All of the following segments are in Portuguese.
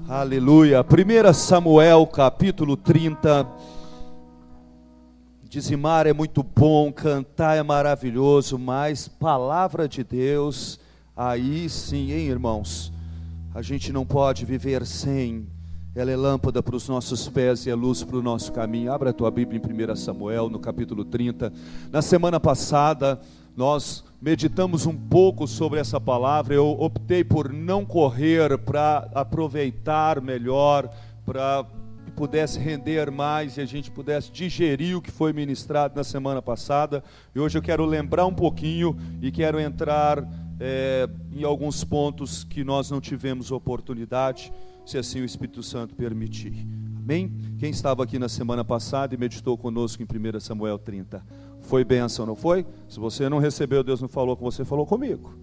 Aleluia. 1 Samuel capítulo 30. Dizimar é muito bom, cantar é maravilhoso, mas palavra de Deus, aí sim, hein, irmãos? A gente não pode viver sem. Ela é lâmpada para os nossos pés e é luz para o nosso caminho. Abra a tua Bíblia em 1 Samuel, no capítulo 30. Na semana passada, nós meditamos um pouco sobre essa palavra. Eu optei por não correr para aproveitar melhor, para que pudesse render mais e a gente pudesse digerir o que foi ministrado na semana passada. E hoje eu quero lembrar um pouquinho e quero entrar em alguns pontos que nós não tivemos oportunidade, se assim o Espírito Santo permitir. Amém? Quem estava aqui na semana passada e meditou conosco em 1 Samuel 30? Foi bênção, não foi? Se você não recebeu, Deus não falou com você, falou comigo.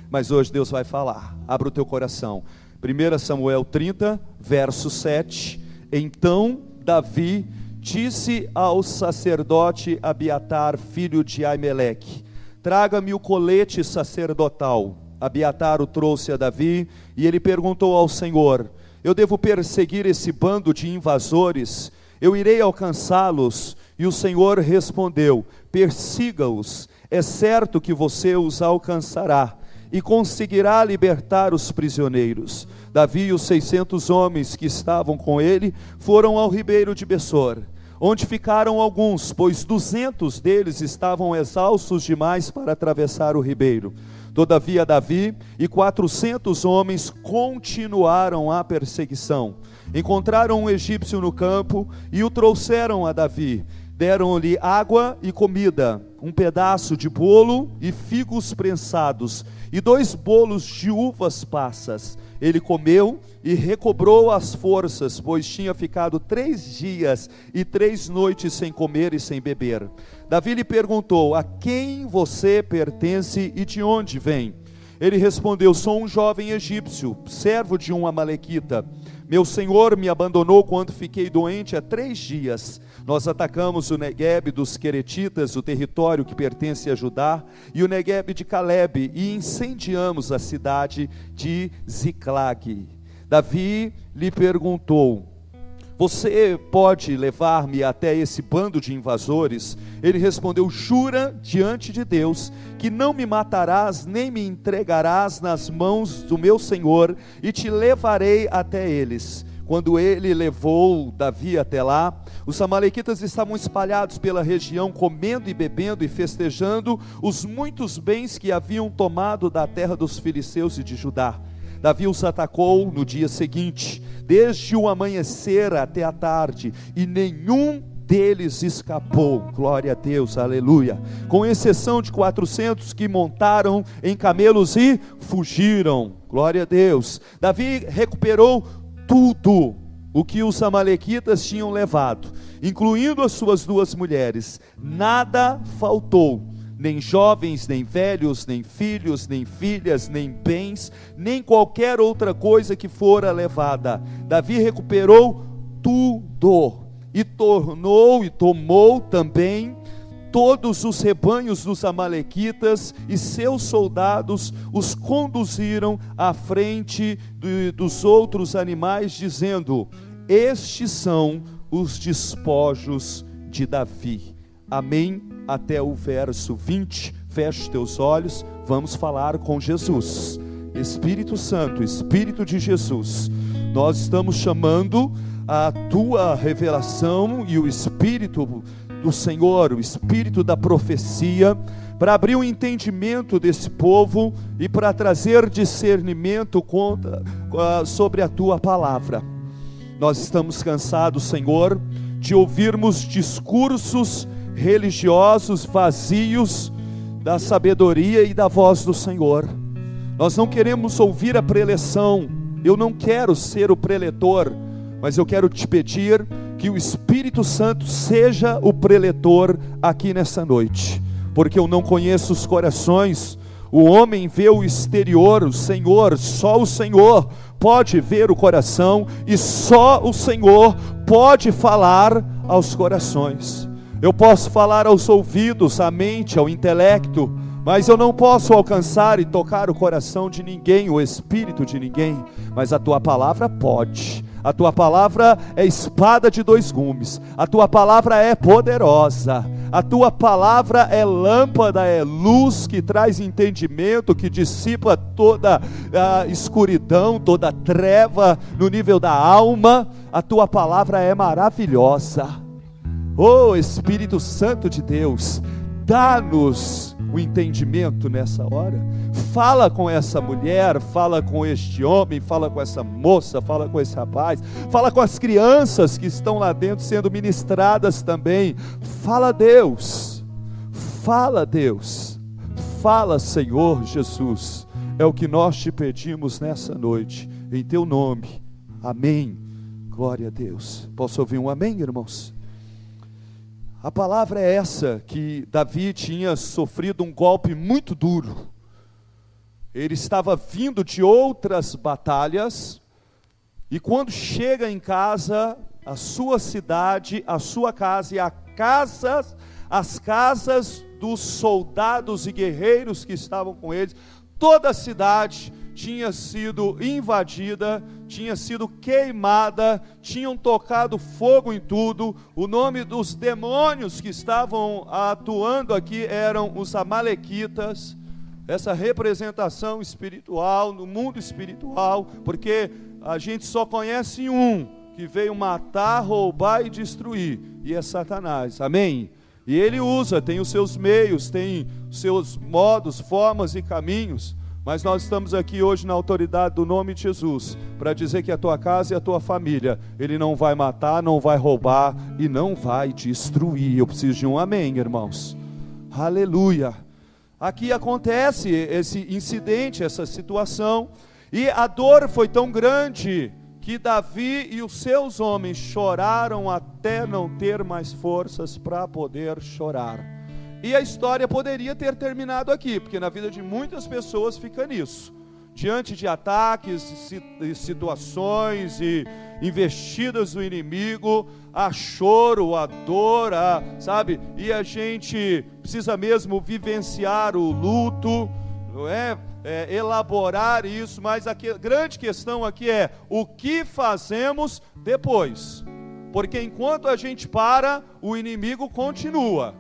Mas hoje Deus vai falar. Abra o teu coração. 1 Samuel 30, verso 7. Então Davi disse ao sacerdote Abiatar, filho de Aimeleque: traga-me o colete sacerdotal. Abiatar o trouxe a Davi e ele perguntou ao Senhor: eu devo perseguir esse bando de invasores? Eu irei alcançá-los? E o Senhor respondeu: persiga-os, é certo que você os alcançará e conseguirá libertar os prisioneiros. Davi e os 600 homens que estavam com ele foram ao ribeiro de Besor, onde ficaram alguns, pois 200 deles estavam exaustos demais para atravessar o ribeiro. Todavia Davi e 400 homens continuaram a perseguição. Encontraram um egípcio no campo e o trouxeram a Davi. Deram-lhe água e comida, um pedaço de bolo e figos prensados, e 2 bolos de uvas passas. Ele comeu e recobrou as forças, pois tinha ficado 3 dias e 3 noites sem comer e sem beber. Davi lhe perguntou: a quem você pertence e de onde vem? Ele respondeu: sou um jovem egípcio, servo de um amalequita. Meu senhor me abandonou quando fiquei doente há 3 dias. Nós atacamos o Neguebe dos Queretitas, o território que pertence a Judá, e o Neguebe de Calebe, e incendiamos a cidade de Ziclag. Davi lhe perguntou: você pode levar-me até esse bando de invasores? Ele respondeu: jura diante de Deus que não me matarás, nem me entregarás nas mãos do meu senhor, e te levarei até eles. Quando ele levou Davi até lá, os amalequitas estavam espalhados pela região, comendo e bebendo e festejando os muitos bens que haviam tomado da terra dos filisteus e de Judá. Davi os atacou no dia seguinte, desde o amanhecer até a tarde, e nenhum deles escapou. Glória a Deus, aleluia. Com exceção de 400 que montaram em camelos e fugiram. Glória a Deus. Davi recuperou tudo o que os amalequitas tinham levado, incluindo as suas 2 mulheres. Nada faltou, nem jovens, nem velhos, nem filhos, nem filhas, nem bens, nem qualquer outra coisa que fora levada. Davi recuperou tudo e tomou também todos os rebanhos dos amalequitas, e seus soldados os conduziram à frente dos outros animais, dizendo: estes são os despojos de Davi. Amém? Até o verso 20, feche teus olhos, vamos falar com Jesus. Espírito Santo, Espírito de Jesus, nós estamos chamando a tua revelação e o Espírito do Senhor, o Espírito da profecia, para abrir o entendimento desse povo e para trazer discernimento sobre a tua palavra. Nós estamos cansados, Senhor, de ouvirmos discursos religiosos vazios da sabedoria e da voz do Senhor. Nós não queremos ouvir a preleção. Eu não quero ser o preletor, mas eu quero te pedir que o Espírito Santo seja o preletor aqui nessa noite, porque eu não conheço os corações. O homem vê o exterior, o Senhor, só o Senhor pode ver o coração, e só o Senhor pode falar aos corações. Eu posso falar aos ouvidos, à mente, ao intelecto, mas eu não posso alcançar e tocar o coração de ninguém, o espírito de ninguém, mas a tua palavra pode. A tua palavra é espada de dois gumes, a tua palavra é poderosa, a tua palavra é lâmpada, é luz que traz entendimento, que dissipa toda a escuridão, toda a treva no nível da alma. A tua palavra é maravilhosa. Oh Espírito Santo de Deus, dá-nos o entendimento nessa hora. Fala com essa mulher, fala com este homem, fala com essa moça, fala com esse rapaz, fala com as crianças que estão lá dentro sendo ministradas também. Fala, Deus, fala, Deus, fala, Senhor Jesus. É o que nós te pedimos nessa noite, em teu nome. Amém. Glória a Deus. Posso ouvir um amém, irmãos? A palavra é essa, que Davi tinha sofrido um golpe muito duro. Ele estava vindo de outras batalhas, e quando chega em casa, a sua cidade, a sua casa e as casas dos soldados e guerreiros que estavam com eles, toda a cidade tinha sido invadida, tinha sido queimada, tinham tocado fogo em tudo. O nome dos demônios que estavam atuando aqui eram os amalequitas. Essa representação espiritual, no mundo espiritual, porque a gente só conhece um que veio matar, roubar e destruir, e é Satanás, amém? E ele usa, tem os seus meios, tem os seus modos, formas e caminhos, mas nós estamos aqui hoje na autoridade do nome de Jesus, para dizer que a tua casa e a tua família, Ele não vai matar, não vai roubar e não vai destruir. Eu preciso de um amém, irmãos. Aleluia. Aqui acontece esse incidente, essa situação, e a dor foi tão grande que Davi e os seus homens choraram até não ter mais forças para poder chorar. E a história poderia ter terminado aqui, porque na vida de muitas pessoas fica nisso. Diante de ataques, situações e investidas do inimigo, há choro, há dor, sabe? E a gente precisa mesmo vivenciar o luto, não é? Elaborar isso, mas a grande questão aqui é: o que fazemos depois? Porque enquanto a gente para, o inimigo continua.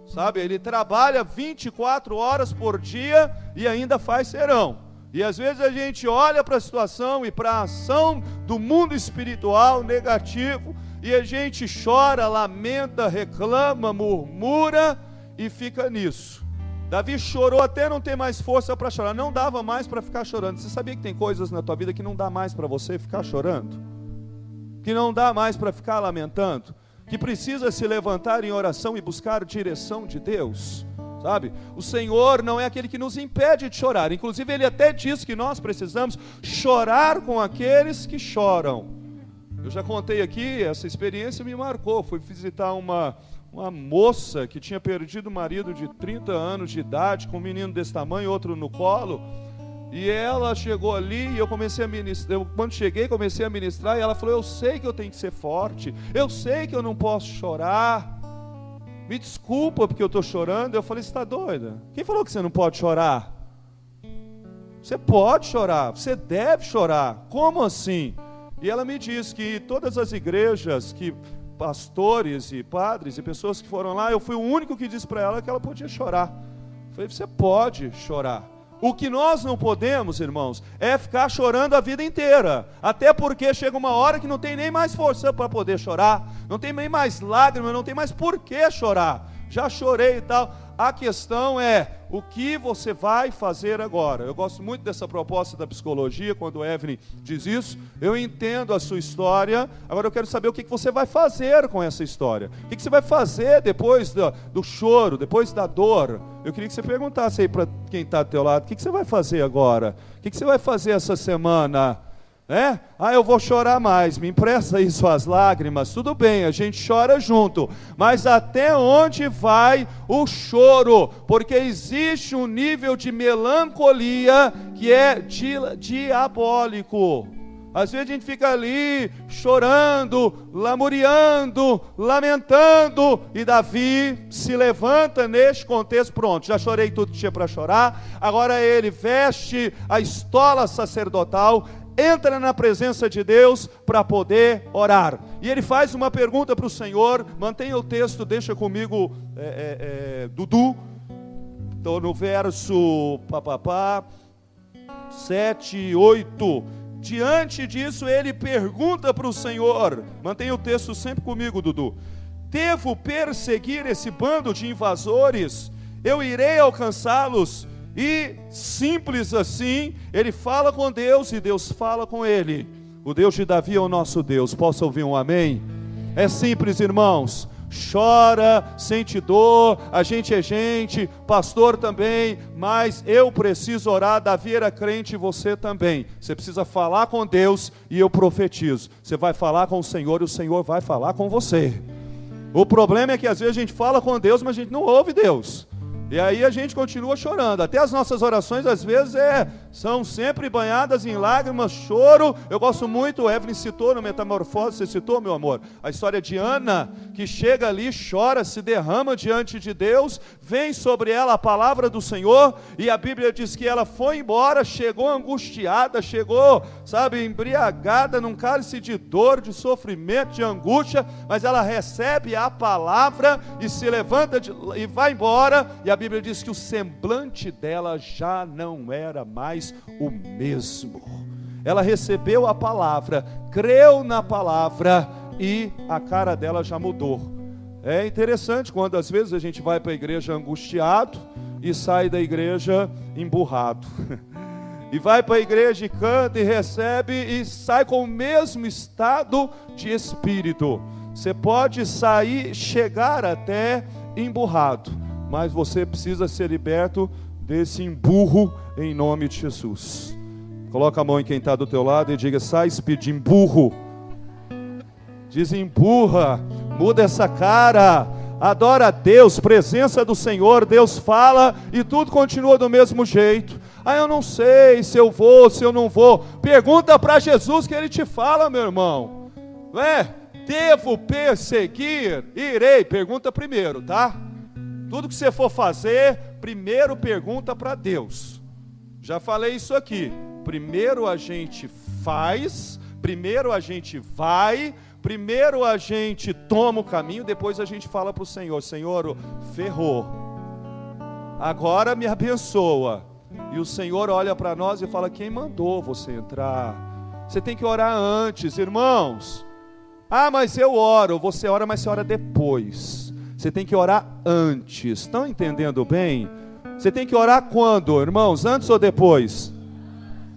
Sabe, ele trabalha 24 horas por dia e ainda faz serão. E às vezes a gente olha para a situação e para a ação do mundo espiritual negativo, e a gente chora, lamenta, reclama, murmura e fica nisso. Davi chorou até não ter mais força para chorar, não dava mais para ficar chorando. Você sabia que tem coisas na tua vida que não dá mais para você ficar chorando? Que não dá mais para ficar lamentando? Que precisa se levantar em oração e buscar direção de Deus, sabe? O Senhor não é aquele que nos impede de chorar, inclusive Ele até diz que nós precisamos chorar com aqueles que choram. Eu já contei aqui, essa experiência me marcou. Fui visitar uma moça que tinha perdido o marido de 30 anos de idade, com um menino desse tamanho, outro no colo. E ela chegou ali e eu comecei a ministrar. Quando cheguei, comecei a ministrar, e ela falou: eu sei que eu tenho que ser forte, eu sei que eu não posso chorar, me desculpa porque eu estou chorando. Eu falei: você está doida? Quem falou que você não pode chorar? Você pode chorar, você deve chorar. Como assim? E ela me disse que todas as igrejas, que pastores e padres e pessoas que foram lá, eu fui o único que disse para ela que ela podia chorar. Eu falei: você pode chorar. O que nós não podemos, irmãos, é ficar chorando a vida inteira. Até porque chega uma hora que não tem nem mais força para poder chorar, não tem nem mais lágrimas, não tem mais por que chorar. Já chorei e tal. A questão é: o que você vai fazer agora? Eu gosto muito dessa proposta da psicologia, quando o Evelyn diz isso. Eu entendo a sua história. Agora eu quero saber o que você vai fazer com essa história. O que você vai fazer depois do choro, depois da dor? Eu queria que você perguntasse aí para quem está do teu lado: o que você vai fazer agora? O que você vai fazer essa semana? Eu vou chorar mais, me empresta aí suas lágrimas. Tudo bem, a gente chora junto, mas até onde vai o choro? Porque existe um nível de melancolia que é diabólico. Às vezes a gente fica ali chorando, lamuriando, lamentando, e Davi se levanta neste contexto. Pronto, já chorei tudo que tinha para chorar. Agora ele veste a estola sacerdotal, entra na presença de Deus para poder orar. E ele faz uma pergunta para o Senhor. Mantenha o texto, deixa comigo, Dudu. Estou no verso 7, 8. Diante disso, ele pergunta para o Senhor. Mantenha o texto sempre comigo, Dudu. Devo perseguir esse bando de invasores? Eu irei alcançá-los? E simples assim, ele fala com Deus e Deus fala com ele. O Deus de Davi é o nosso Deus. Posso ouvir um amém? É simples, irmãos. Chora, sente dor, a gente é gente, pastor também, mas eu preciso orar. Davi era crente e você também. Você precisa falar com Deus e eu profetizo. Você vai falar com o Senhor e o Senhor vai falar com você. O problema é que às vezes a gente fala com Deus, mas a gente não ouve Deus. E aí a gente continua chorando. Até as nossas orações às vezes são sempre banhadas em lágrimas, choro. Eu gosto muito, o Evelyn citou no Metamorfose, você citou, meu amor, a história de Ana, que chega ali, chora, se derrama diante de Deus, vem sobre ela a palavra do Senhor, e a Bíblia diz que ela foi embora, chegou angustiada, chegou, embriagada num cálice de dor, de sofrimento, de angústia, mas ela recebe a palavra e se levanta e vai embora, e a Bíblia diz que o semblante dela já não era mais o mesmo. Ela recebeu a palavra, creu na palavra e a cara dela já mudou. É interessante quando às vezes a gente vai para a igreja angustiado e sai da igreja emburrado. E vai para a igreja e canta e recebe e sai com o mesmo estado de espírito. Você pode sair, chegar até emburrado, mas você precisa ser liberto desse emburro em nome de Jesus. Coloca a mão em quem está do teu lado e diga: sai, espírito de emburro. Diz: emburra, muda essa cara, adora a Deus, presença do Senhor. Deus fala e tudo continua do mesmo jeito. Eu não sei se eu vou, se eu não vou. Pergunta para Jesus que Ele te fala, meu irmão. Devo perseguir? Irei. Pergunta primeiro, tá? Tudo que você for fazer, primeiro pergunta para Deus. Já falei isso aqui. Primeiro a gente faz, primeiro a gente vai, primeiro a gente toma o caminho, depois a gente fala para o Senhor: Senhor, ferrou, agora me abençoa. E o Senhor olha para nós e fala: quem mandou você entrar? Você tem que orar antes, irmãos. Mas eu oro. Você ora, mas você ora depois. Você tem que orar antes. Estão entendendo bem? Você tem que orar quando, irmãos? Antes ou depois?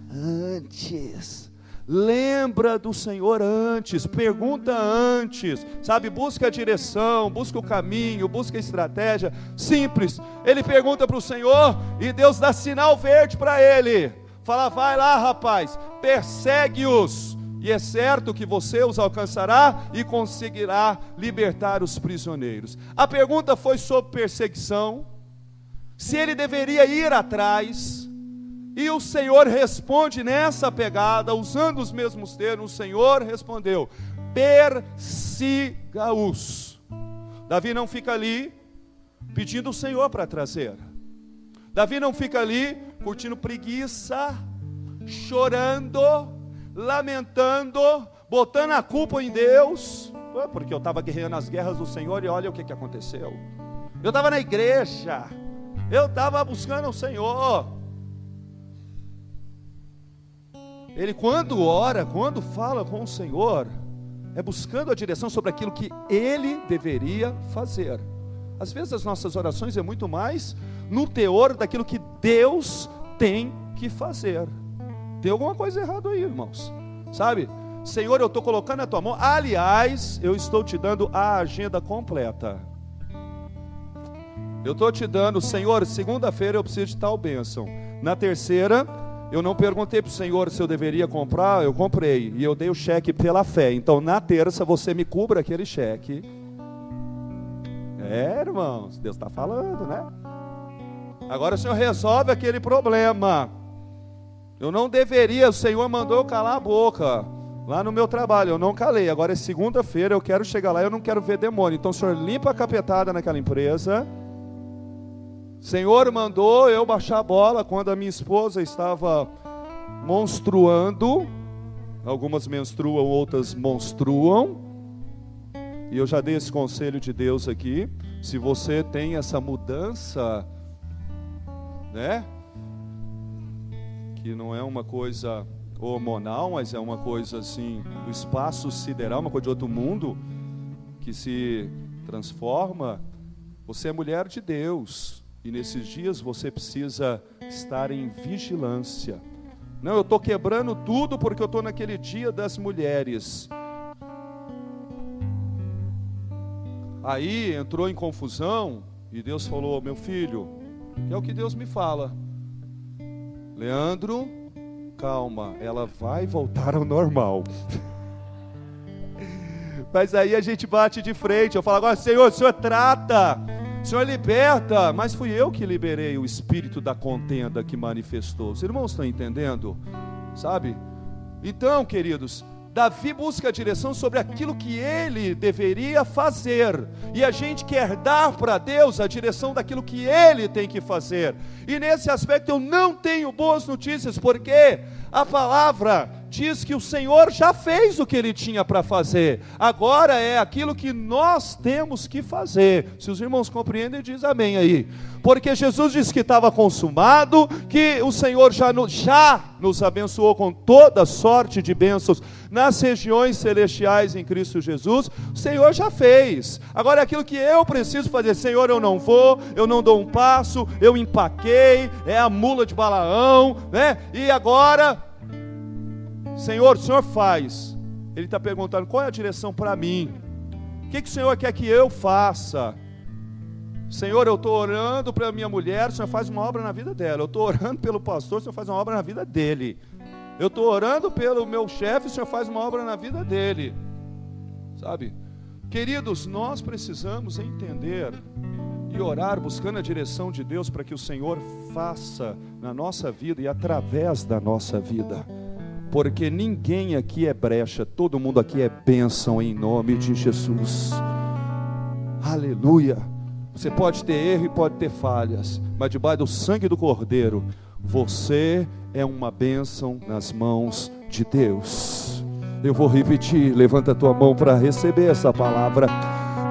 Antes. Lembra do Senhor antes, pergunta antes, busca a direção, busca o caminho, busca a estratégia. Simples. Ele pergunta para o Senhor e Deus dá sinal verde para ele. Fala: vai lá, rapaz, persegue-os. E é certo que você os alcançará e conseguirá libertar os prisioneiros. A pergunta foi sobre perseguição, se ele deveria ir atrás, e o Senhor responde nessa pegada, usando os mesmos termos. O Senhor respondeu: persiga-os. Davi não fica ali pedindo o Senhor para trazer. Davi não fica ali curtindo preguiça, chorando, lamentando, botando a culpa em Deus. Porque eu estava guerreando as guerras do Senhor e olha o que aconteceu. Eu estava na igreja, eu estava buscando o Senhor. Ele, quando ora, quando fala com o Senhor, é buscando a direção sobre aquilo que Ele deveria fazer. Às vezes as nossas orações é muito mais no teor daquilo que Deus tem que fazer. Tem alguma coisa errada aí, irmãos. Senhor, eu estou colocando na tua mão. Aliás, eu estou te dando a agenda completa. Eu estou te dando: Senhor, segunda-feira eu preciso de tal bênção. Na terceira, eu não perguntei para o Senhor se eu deveria comprar, eu comprei. E eu dei o cheque pela fé. Então, na terça, você me cubra aquele cheque. Irmãos, Deus está falando, né? Agora o Senhor resolve aquele problema. Eu não deveria, o Senhor mandou eu calar a boca. Lá no meu trabalho, eu não calei. Agora é segunda-feira, eu quero chegar lá, eu não quero ver demônio. Então o Senhor limpa a capetada naquela empresa. O Senhor mandou eu baixar a bola quando a minha esposa estava menstruando. Algumas menstruam, outras monstruam. E eu já dei esse conselho de Deus aqui. Se você tem essa mudança, né? Que não é uma coisa hormonal, mas é uma coisa assim, do espaço sideral, uma coisa de outro mundo, que se transforma. Você é mulher de Deus, e nesses dias você precisa estar em vigilância. Não, eu estou quebrando tudo porque eu estou naquele dia das mulheres. Aí entrou em confusão, e Deus falou: meu filho, que é o que Deus me fala, Leandro, calma, ela vai voltar ao normal. Mas aí a gente bate de frente. Eu falo agora: Senhor, o Senhor trata, o Senhor liberta. Mas fui eu que liberei o espírito da contenda que manifestou. Os irmãos estão entendendo? Sabe? Então, queridos, Davi busca a direção sobre aquilo que ele deveria fazer, e a gente quer dar para Deus a direção daquilo que ele tem que fazer. E nesse aspecto eu não tenho boas notícias, porque a palavra diz que o Senhor já fez o que ele tinha para fazer. Agora é aquilo que nós temos que fazer. Se os irmãos compreendem, diz amém aí. Porque Jesus disse que estava consumado, que o Senhor já nos abençoou com toda sorte de bênçãos nas regiões celestiais em Cristo Jesus. O Senhor já fez. Agora é aquilo que eu preciso fazer. Senhor, eu não vou, eu não dou um passo, eu empaquei, é a mula de Balaão, né? E agora, Senhor, o Senhor faz. Ele está perguntando: qual é a direção para mim? O que o Senhor quer que eu faça? Senhor, eu estou orando para minha mulher, o Senhor faz uma obra na vida dela. Eu estou orando pelo pastor, o Senhor faz uma obra na vida dele. Eu estou orando pelo meu chefe, o Senhor faz uma obra na vida dele. Sabe? Queridos, nós precisamos entender e orar buscando a direção de Deus para que o Senhor faça na nossa vida e através da nossa vida. Porque ninguém aqui é brecha, todo mundo aqui é bênção em nome de Jesus. Aleluia. Você pode ter erro e pode ter falhas, mas debaixo do sangue do Cordeiro, você é uma bênção nas mãos de Deus. Eu vou repetir, levanta a tua mão para receber essa palavra.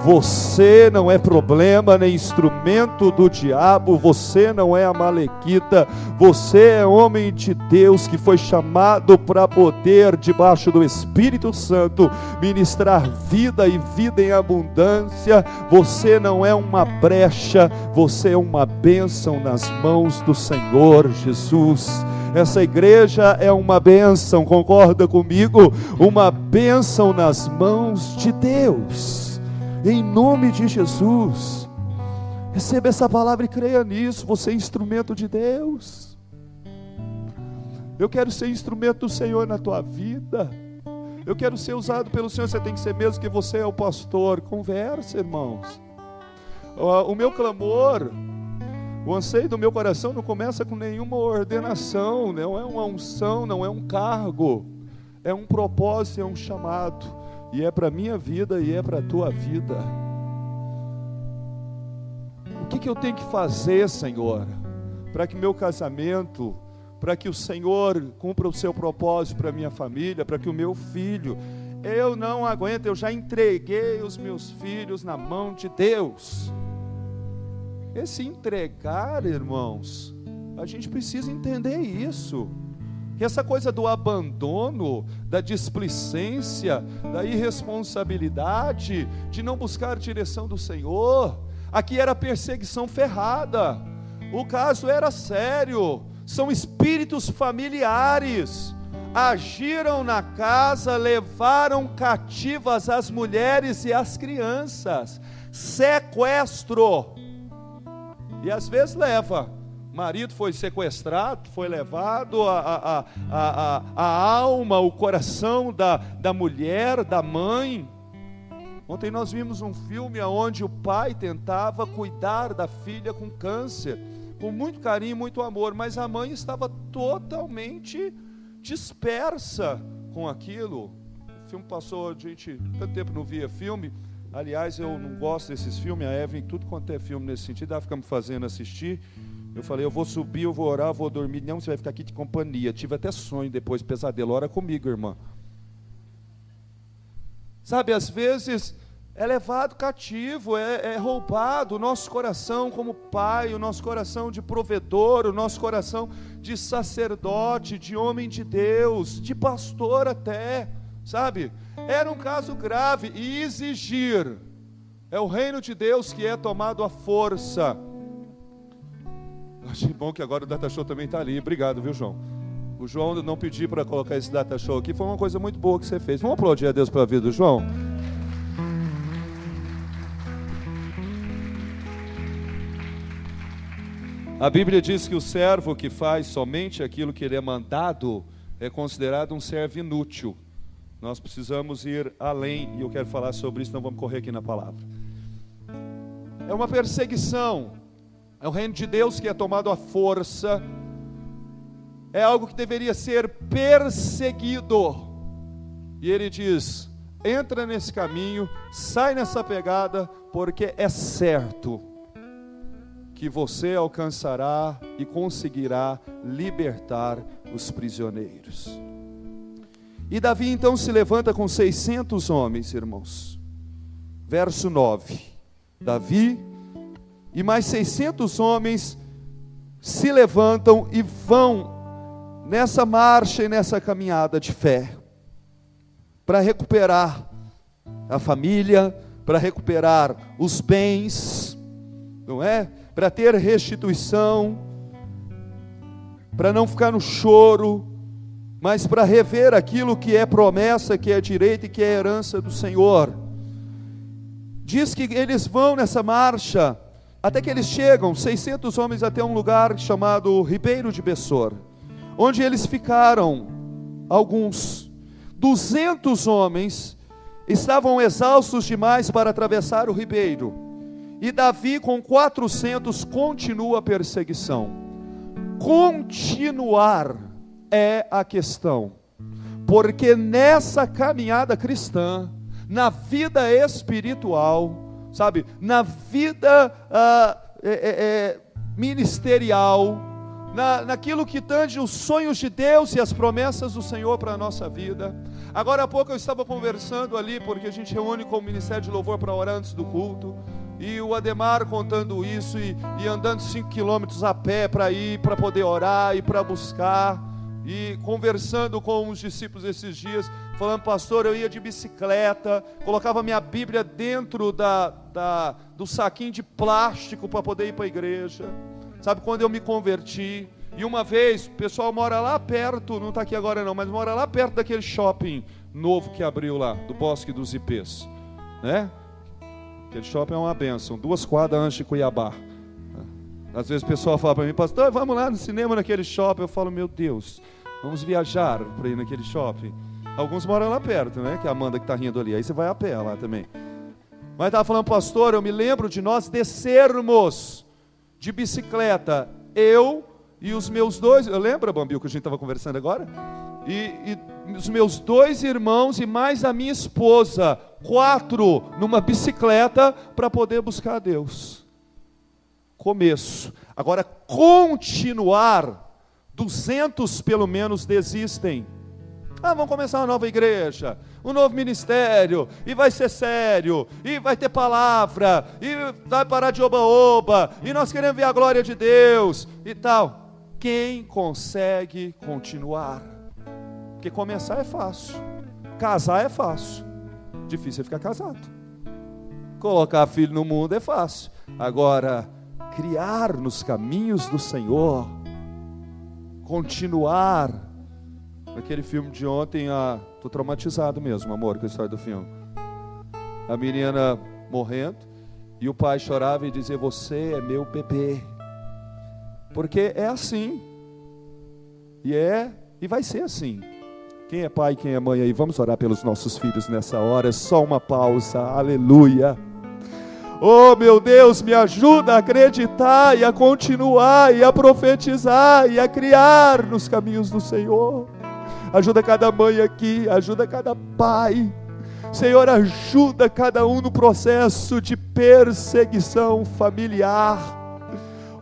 Você não é problema nem instrumento do diabo, você não é amalequita, você é homem de Deus que foi chamado para poder, debaixo do Espírito Santo, ministrar vida e vida em abundância. Você não é uma brecha, você é uma bênção nas mãos do Senhor Jesus. Essa igreja é uma bênção, concorda comigo? Uma bênção nas mãos de Deus. Em nome de Jesus, receba essa palavra e creia nisso. Você é instrumento de Deus. Eu quero ser instrumento do Senhor na tua vida. Eu quero ser usado pelo Senhor. Você tem que ser mesmo que você é o pastor. Conversa, irmãos. O meu clamor, o anseio do meu coração não começa com nenhuma ordenação, não é uma unção, não é um cargo, é um propósito, é um chamado. E é para a minha vida e é para a tua vida. O que eu tenho que fazer, Senhor, para que meu casamento, para que o Senhor cumpra o seu propósito para a minha família, para que o meu filho, eu não aguento, eu já entreguei os meus filhos na mão de Deus. Esse entregar, irmãos, a gente precisa entender isso. Que essa coisa do abandono, da displicência, da irresponsabilidade, de não buscar a direção do Senhor, aqui era perseguição ferrada, o caso era sério, são espíritos familiares, agiram na casa, levaram cativas as mulheres e as crianças, sequestro, e às vezes leva. Marido foi sequestrado, foi levado a alma, o coração da mulher, da mãe. Ontem nós vimos um filme onde o pai tentava cuidar da filha com câncer, com muito carinho, muito amor, mas a mãe estava totalmente dispersa com aquilo. O filme passou, a gente tanto tempo não via filme. Aliás, eu não gosto desses filmes. A Evelyn, tudo quanto é filme nesse sentido, ela fica me fazendo assistir. Eu falei, eu vou subir, eu vou orar, eu vou dormir. Não, você vai ficar aqui de companhia. Tive até sonho depois, pesadelo. Ora comigo, irmã. Sabe, às vezes é levado cativo, é roubado o nosso coração como pai, o nosso coração de provedor, o nosso coração de sacerdote, de homem de Deus, de pastor até, sabe? Era um caso grave e exigir. É o reino de Deus que é tomado à força. Achei bom que agora o Data Show também está ali. Obrigado, viu, João? O João não pediu para colocar esse Data Show aqui. Foi uma coisa muito boa que você fez. Vamos aplaudir a Deus pela vida do João? A Bíblia diz que o servo que faz somente aquilo que ele é mandado é considerado um servo inútil. Nós precisamos ir além, e eu quero falar sobre isso, então vamos correr aqui na palavra. É uma perseguição, é o reino de Deus que é tomado à força, é algo que deveria ser perseguido. E ele diz, entra nesse caminho, sai nessa pegada, porque é certo que você alcançará e conseguirá libertar os prisioneiros. E Davi então se levanta com 600 homens, irmãos. Verso 9. Davi e mais 600 homens se levantam e vão nessa marcha e nessa caminhada de fé, para recuperar a família, para recuperar os bens, não é? Para ter restituição, para não ficar no choro, mas para rever aquilo que é promessa, que é direito e que é herança do Senhor. Diz que eles vão nessa marcha, até que eles chegam, 600 homens, até um lugar chamado Ribeiro de Bessor, onde eles ficaram, alguns, 200 homens, estavam exaustos demais para atravessar o ribeiro, e Davi com 400 continua a perseguição. Continuar é a questão, porque nessa caminhada cristã, na vida espiritual, sabe, na vida ministerial, naquilo que tange os sonhos de Deus e as promessas do Senhor para a nossa vida. Agora há pouco eu estava conversando ali, porque a gente reúne com o Ministério de Louvor para orar antes do culto, e o Ademar contando isso, e andando 5 quilômetros a pé para ir, para poder orar e para buscar, e conversando com os discípulos esses dias, falando, pastor, eu ia de bicicleta, colocava minha Bíblia dentro do saquinho de plástico para poder ir para a igreja, sabe, quando eu me converti. E uma vez, o pessoal mora lá perto, não está aqui agora não, mas mora lá perto daquele shopping novo que abriu lá, do Bosque dos Ipês, né? Aquele shopping é uma bênção, 2 quadras antes de Cuiabá. Às vezes o pessoal fala para mim, pastor, vamos lá no cinema naquele shopping. Eu falo, meu Deus, vamos viajar para ir naquele shopping. Alguns moram lá perto, né? Que é a Amanda que está rindo ali, aí você vai a pé lá também. Mas estava falando, pastor, eu me lembro de nós descermos de bicicleta, eu e os meus 2, lembra, Bambil, que a gente estava conversando agora? E os meus 2 irmãos e mais a minha esposa, 4 numa bicicleta para poder buscar a Deus. Começo. Agora, continuar, 200 pelo menos desistem. Vamos começar uma nova igreja, um novo ministério, e vai ser sério, e vai ter palavra, e vai parar de oba-oba, e nós queremos ver a glória de Deus, e tal. Quem consegue continuar? Porque começar é fácil, casar é fácil, difícil é ficar casado. Colocar filho no mundo é fácil. Agora, criar nos caminhos do Senhor, continuar. Aquele filme de ontem, estou traumatizado mesmo, amor, com a história do filme. A menina morrendo, e o pai chorava e dizia, você é meu bebê. Porque é assim, e vai ser assim. Quem é pai, quem é mãe aí, vamos orar pelos nossos filhos nessa hora, só uma pausa, aleluia. Oh meu Deus, me ajuda a acreditar e a continuar e a profetizar e a criar nos caminhos do Senhor. Ajuda cada mãe aqui, ajuda cada pai. Senhor, ajuda cada um no processo de perseguição familiar.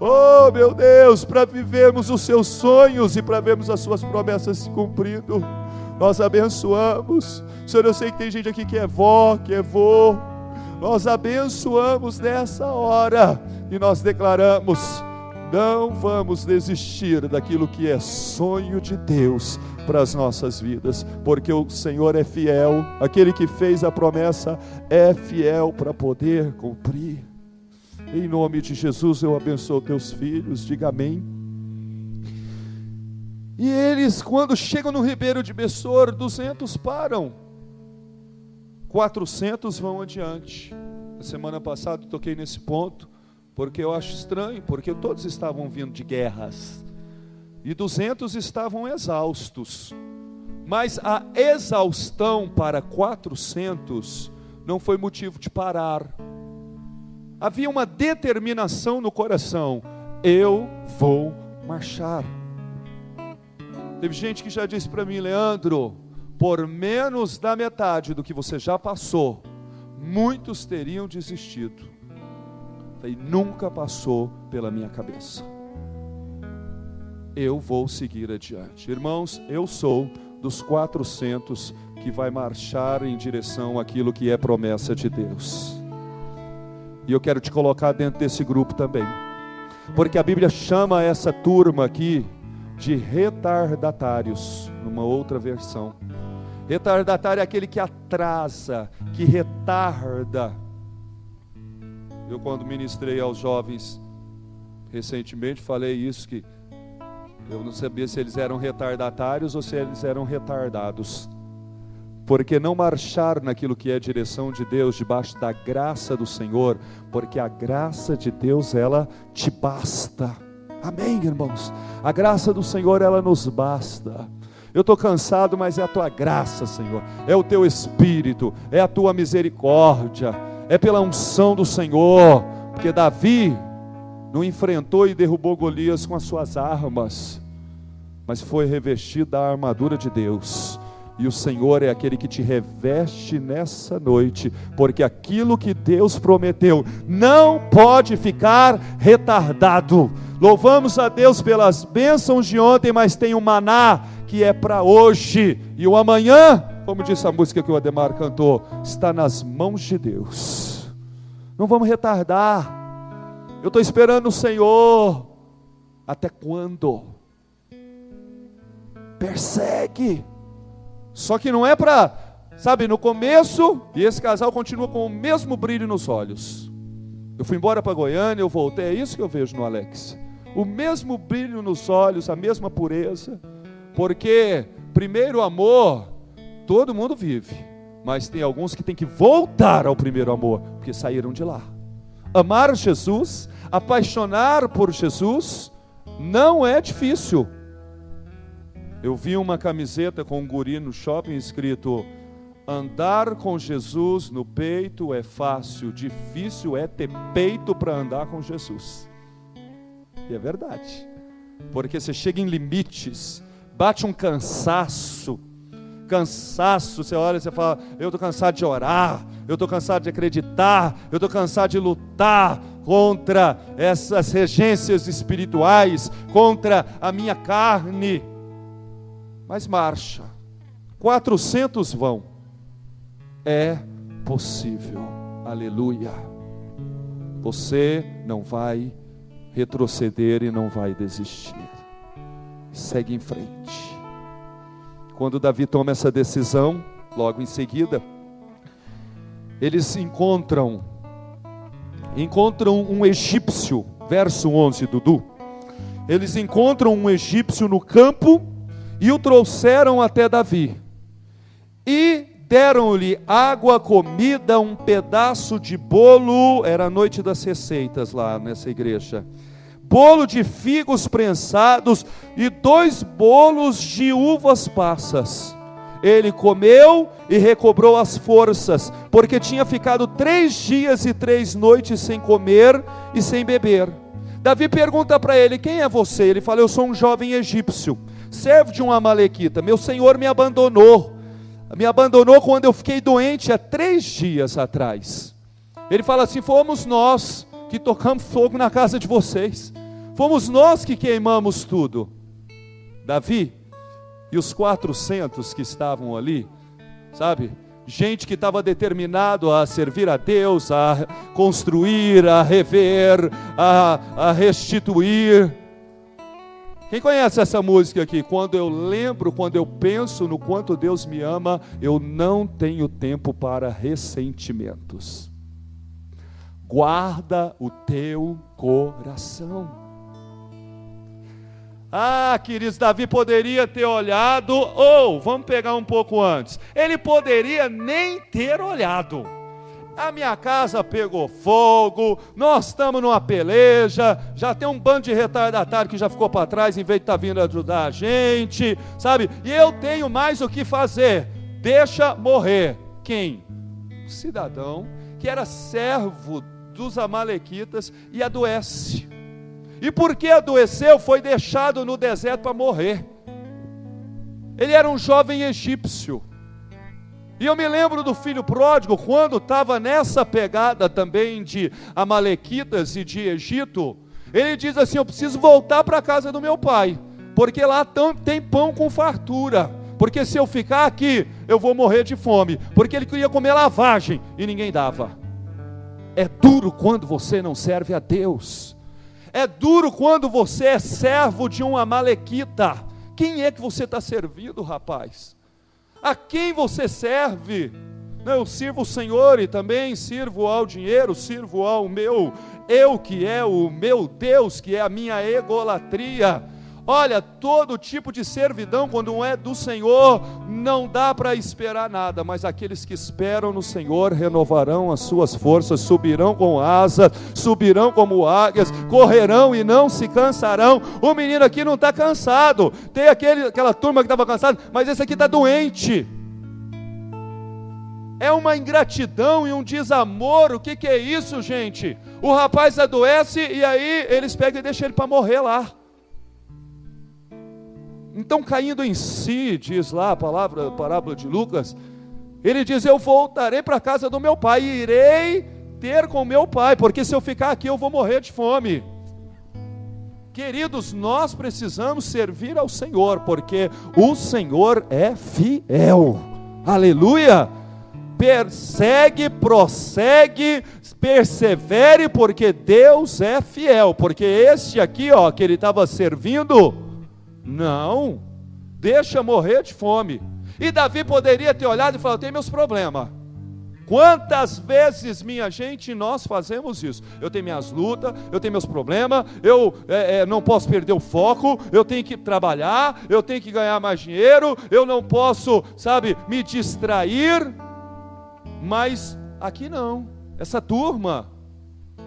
Oh meu Deus, para vivermos os seus sonhos e para vermos as suas promessas se cumprindo. Nós abençoamos. Senhor, eu sei que tem gente aqui que é vó, que é vô. Nós abençoamos nessa hora e nós declaramos: não vamos desistir daquilo que é sonho de Deus para as nossas vidas, porque o Senhor é fiel, aquele que fez a promessa é fiel para poder cumprir. Em nome de Jesus eu abençoo teus filhos, diga amém. E eles, quando chegam no Ribeiro de Bessor, 200 param, 400 vão adiante. Na semana passada eu toquei nesse ponto, porque eu acho estranho, porque todos estavam vindo de guerras, e 200 estavam exaustos, mas a exaustão para 400 não foi motivo de parar. Havia uma determinação no coração: eu vou marchar. Teve gente que já disse para mim: Leandro, por menos da metade do que você já passou, muitos teriam desistido. E nunca passou pela minha cabeça. Eu vou seguir adiante. Irmãos, eu sou dos 400 que vai marchar em direção àquilo que é promessa de Deus. E eu quero te colocar dentro desse grupo também, porque a Bíblia chama essa turma aqui de retardatários, numa outra versão. Retardatário é aquele que atrasa, que retarda. Eu, quando ministrei aos jovens recentemente, falei isso, que eu não sabia se eles eram retardatários ou se eles eram retardados, porque não marchar naquilo que é a direção de Deus, debaixo da graça do Senhor, porque a graça de Deus, ela te basta. Amém, irmãos? A graça do Senhor, ela nos basta. Eu estou cansado, mas é a tua graça, Senhor, é o teu Espírito, é a tua misericórdia, é pela unção do Senhor, porque Davi não enfrentou e derrubou Golias com as suas armas, mas foi revestido da armadura de Deus. E o Senhor é aquele que te reveste nessa noite, porque aquilo que Deus prometeu não pode ficar retardado. Louvamos a Deus pelas bênçãos de ontem, mas tem o maná que é para hoje, e o amanhã, como disse a música que o Ademar cantou, está nas mãos de Deus. Não vamos retardar. Eu estou esperando o Senhor. Até quando? Persegue. Só que não é para, sabe, no começo, e esse casal continua com o mesmo brilho nos olhos. Eu fui embora para Goiânia, eu voltei, é isso que eu vejo no Alex. O mesmo brilho nos olhos, a mesma pureza, porque primeiro amor, todo mundo vive, mas tem alguns que tem que voltar ao primeiro amor, porque saíram de lá. Amar Jesus, apaixonar por Jesus, não é difícil. Eu vi uma camiseta com um guri no shopping escrito: andar com Jesus no peito é fácil, difícil é ter peito para andar com Jesus. E é verdade, porque você chega em limites, bate um cansaço, você olha e você fala: eu estou cansado de orar, eu estou cansado de acreditar, eu estou cansado de lutar contra essas regências espirituais, contra a minha carne. Mas marcha, 400 vão, é possível, aleluia. Você não vai retroceder e não vai desistir, segue em frente. Quando Davi toma essa decisão, logo em seguida, eles encontram um egípcio, verso 11, Dudu. Eles encontram um egípcio no campo e o trouxeram até Davi, e deram-lhe água, comida, um pedaço de bolo, era a noite das receitas lá nessa igreja, bolo de figos prensados e 2 bolos de uvas passas. ele comeu e recobrou as forças, porque tinha ficado 3 dias e 3 noites sem comer e sem beber. Davi pergunta para ele: quem é você? Ele fala: eu sou um jovem egípcio, servo de um amalequita. Meu senhor me abandonou quando eu fiquei doente há 3 dias atrás. Ele fala assim: fomos nós que tocamos fogo na casa de vocês, fomos nós que queimamos tudo. Davi e os 400 que estavam ali, sabe, gente que estava determinado a servir a Deus, a construir, a rever, a restituir. Quem conhece essa música aqui? Quando eu penso no quanto Deus me ama, eu não tenho tempo para ressentimentos. Guarda o teu coração. Ah, queridos, Davi poderia ter olhado, ou vamos pegar um pouco antes, ele poderia nem ter olhado. A minha casa pegou fogo, nós estamos numa peleja, já tem um bando de retardatário que já ficou para trás em vez de estar vindo ajudar a gente, sabe? E eu tenho mais o que fazer, deixa morrer. Quem? Um cidadão que era servo dos amalequitas e adoece. E porque adoeceu, foi deixado no deserto para morrer. Ele era um jovem egípcio. E eu me lembro do filho pródigo, quando estava nessa pegada também de amalequitas e de Egito, ele diz assim: eu preciso voltar para a casa do meu pai, porque lá tem pão com fartura, porque se eu ficar aqui, eu vou morrer de fome, porque ele queria comer lavagem e ninguém dava. É duro quando você não serve a Deus. É duro quando você é servo de um amalequita. Quem é que você está servindo, rapaz? A quem você serve? Não, eu sirvo o Senhor e também sirvo ao dinheiro, sirvo ao meu eu, que é o meu Deus, que é a minha egolatria. Olha, todo tipo de servidão, quando não é do Senhor, não dá para esperar nada, mas aqueles que esperam no Senhor renovarão as suas forças, subirão com asas, subirão como águias, correrão e não se cansarão. O menino aqui não está cansado, tem aquela turma que estava cansada, mas esse aqui está doente. É uma ingratidão e um desamor. O que é isso, gente? O rapaz adoece e aí eles pegam e deixam ele para morrer lá. Então, caindo em si, diz lá a parábola de Lucas, ele diz: eu voltarei para a casa do meu pai, e irei ter com meu pai, porque se eu ficar aqui eu vou morrer de fome. Queridos, nós precisamos servir ao Senhor, porque o Senhor é fiel. Aleluia! Persegue, prossegue, persevere, porque Deus é fiel. Porque este aqui, ó, que ele estava servindo, não, deixa morrer de fome. E Davi poderia ter olhado e falado: eu tenho meus problemas. Quantas vezes, minha gente, nós fazemos isso? Eu tenho minhas lutas, eu tenho meus problemas, eu não posso perder o foco, eu tenho que trabalhar, eu tenho que ganhar mais dinheiro, eu não posso, sabe, me distrair. Mas aqui não, essa turma,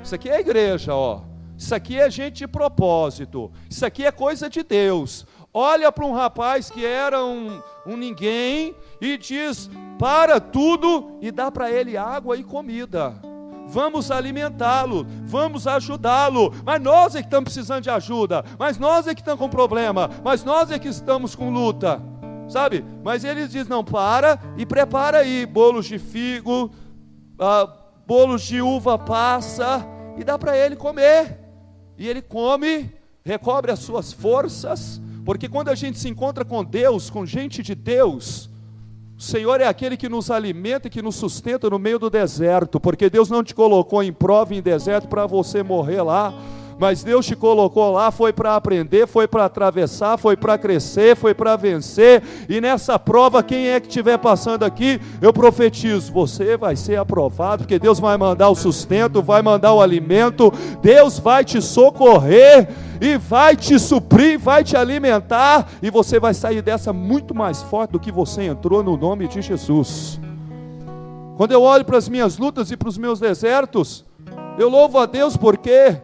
isso aqui é a igreja, ó. Isso aqui é gente de propósito, isso aqui é coisa de Deus. Olha para um rapaz que era um ninguém e diz: para tudo e dá para ele água e comida. Vamos alimentá-lo, vamos ajudá-lo. Mas nós é que estamos precisando de ajuda, mas nós é que estamos com problema, mas nós é que estamos com luta, sabe? Mas ele diz: não, para e prepara aí bolos de figo, bolos de uva passa, e dá para ele comer. E ele come, recobre as suas forças, porque quando a gente se encontra com Deus, com gente de Deus, o Senhor é aquele que nos alimenta e que nos sustenta no meio do deserto, porque Deus não te colocou em prova em deserto para você morrer lá, mas Deus te colocou lá, foi para aprender, foi para atravessar, foi para crescer, foi para vencer. E nessa prova, quem é que estiver passando aqui, eu profetizo: você vai ser aprovado, porque Deus vai mandar o sustento, vai mandar o alimento, Deus vai te socorrer e vai te suprir, vai te alimentar, e você vai sair dessa muito mais forte do que você entrou, no nome de Jesus. Quando eu olho para as minhas lutas e para os meus desertos, eu louvo a Deus, porque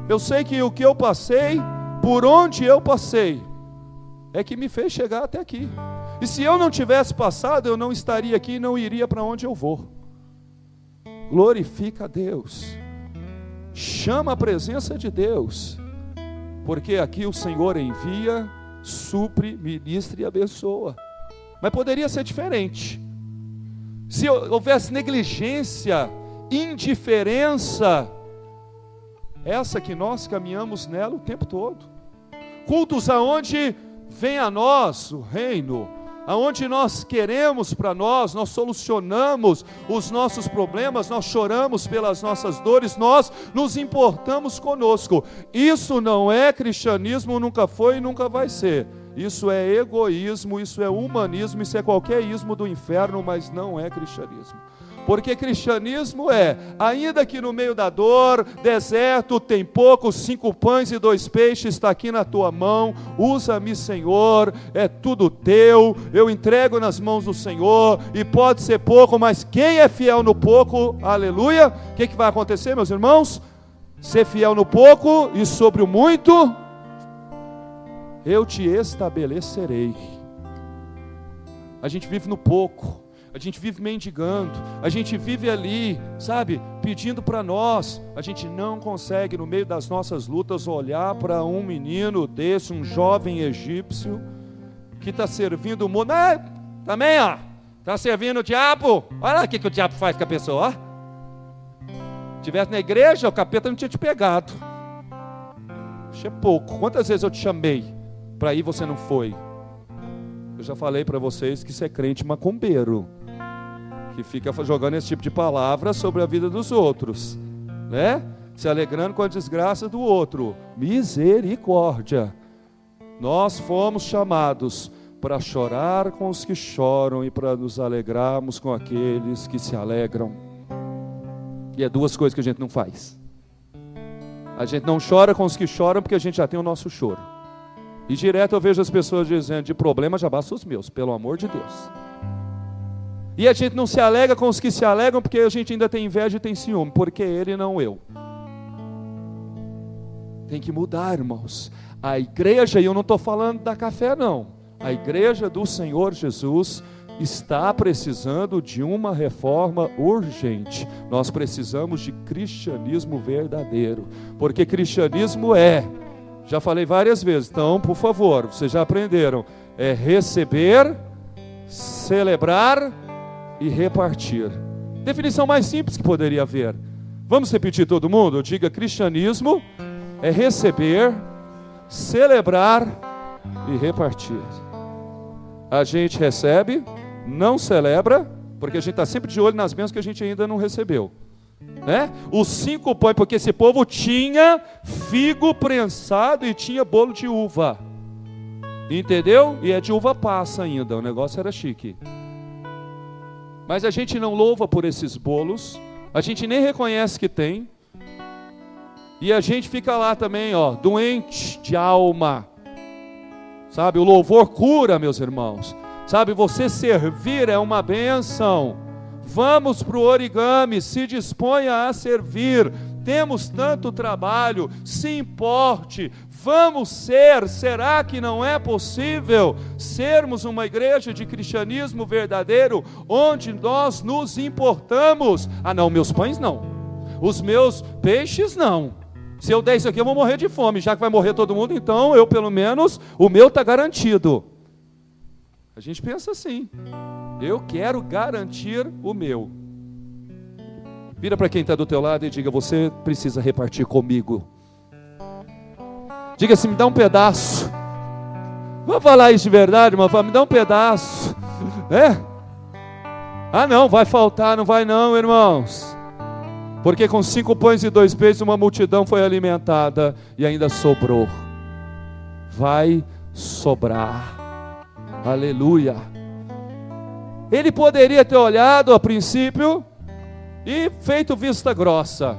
eu sei que o que eu passei, por onde eu passei, é que me fez chegar até aqui. E se eu não tivesse passado, eu não estaria aqui e não iria para onde eu vou. Glorifica a Deus. Chama a presença de Deus. Porque aqui o Senhor envia, supre, ministra e abençoa. Mas poderia ser diferente. Se houvesse negligência, indiferença, essa que nós caminhamos nela o tempo todo. Cultos aonde vem a nós o reino, aonde nós queremos para nós solucionamos os nossos problemas, nós choramos pelas nossas dores, nós nos importamos conosco. Isso não é cristianismo, nunca foi e nunca vai ser. Isso é egoísmo, isso é humanismo, isso é qualquer ismo do inferno, mas não é cristianismo. Porque cristianismo é, ainda que no meio da dor, deserto, tem pouco, 5 pães e 2 peixes, está aqui na tua mão, usa-me, Senhor, é tudo teu, eu entrego nas mãos do Senhor, e pode ser pouco, mas quem é fiel no pouco, aleluia, o que vai acontecer, meus irmãos? Ser fiel no pouco, e sobre o muito, eu te estabelecerei. A gente vive no pouco, a gente vive mendigando, a gente vive ali, sabe, pedindo para nós. A gente não consegue, no meio das nossas lutas, olhar para um menino desse, um jovem egípcio, que está servindo o mundo. Também, está servindo o diabo. Olha o que o diabo faz com a pessoa, Se tivesse na igreja, o capeta não tinha te pegado. Isso é pouco. Quantas vezes eu te chamei para ir, você não foi? Eu já falei para vocês que você é crente macumbeiro, que fica jogando esse tipo de palavra sobre a vida dos outros, né? Se alegrando com a desgraça do outro. Misericórdia. Nós fomos chamados para chorar com os que choram e para nos alegrarmos com aqueles que se alegram. E é 2 coisas que a gente não faz. A gente não chora com os que choram porque a gente já tem o nosso choro. E direto eu vejo as pessoas dizendo: de problema já basta os meus, pelo amor de Deus. E a gente não se alegra com os que se alegram porque a gente ainda tem inveja e tem ciúme, porque ele não eu. Tem que mudar, irmãos. A igreja, e eu não estou falando da café não, a igreja do Senhor Jesus está precisando de uma reforma urgente. Nós precisamos de cristianismo verdadeiro, porque cristianismo já falei várias vezes, então por favor, vocês já aprenderam, é receber, celebrar e repartir. Definição mais simples que poderia haver. Vamos repetir todo mundo? Diga: cristianismo é receber, celebrar e repartir. A gente recebe, não celebra, porque a gente está sempre de olho nas bênçãos que a gente ainda não recebeu, né? Os 5 pães, porque esse povo tinha figo prensado e tinha bolo de uva, entendeu? E é de uva passa ainda, o negócio era chique. Mas a gente não louva por esses bolos, a gente nem reconhece que tem, e a gente fica lá também, doente de alma. Sabe, o louvor cura, meus irmãos. Sabe, você servir é uma bênção. Vamos para o origami, se disponha a servir. Temos tanto trabalho, se importe. Vamos será que não é possível sermos uma igreja de cristianismo verdadeiro, onde nós nos importamos? Não, meus pães não, os meus peixes não. Se eu der isso aqui, eu vou morrer de fome. Já que vai morrer todo mundo, então eu, pelo menos, o meu está garantido. A gente pensa assim: eu quero garantir o meu. Vira para quem está do teu lado e diga: você precisa repartir comigo. Diga assim: me dá um pedaço. Vamos falar isso de verdade, irmão? Me dá um pedaço. Não, vai faltar, não vai não, irmãos. Porque com 5 pães e 2 peixes uma multidão foi alimentada e ainda sobrou. Vai sobrar. Aleluia. Ele poderia ter olhado a princípio e feito vista grossa.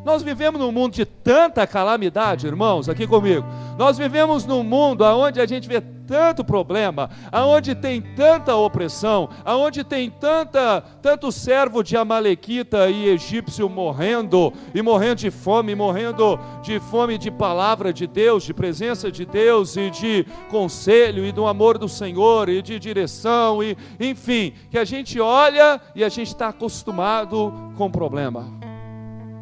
Nós vivemos num mundo de tanta calamidade, irmãos, aqui comigo. Nós vivemos num mundo onde a gente vê tanto problema, aonde tem tanta opressão, aonde tem tanto servo de amalequita e egípcio morrendo, e morrendo de fome de palavra de Deus, de presença de Deus, e de conselho, e do amor do Senhor, e de direção, e enfim, que a gente olha e a gente está acostumado com problema.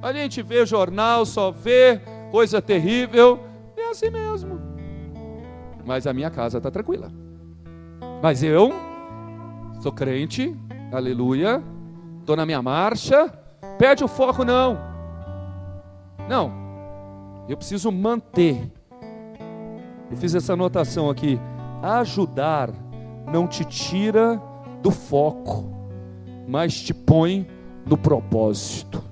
A gente vê jornal, só vê coisa terrível, é assim mesmo. Mas a minha casa está tranquila. Mas eu sou crente, aleluia, estou na minha marcha. Perde o foco não. Não, eu preciso manter. Eu fiz essa anotação aqui. Ajudar não te tira do foco, mas te põe no propósito.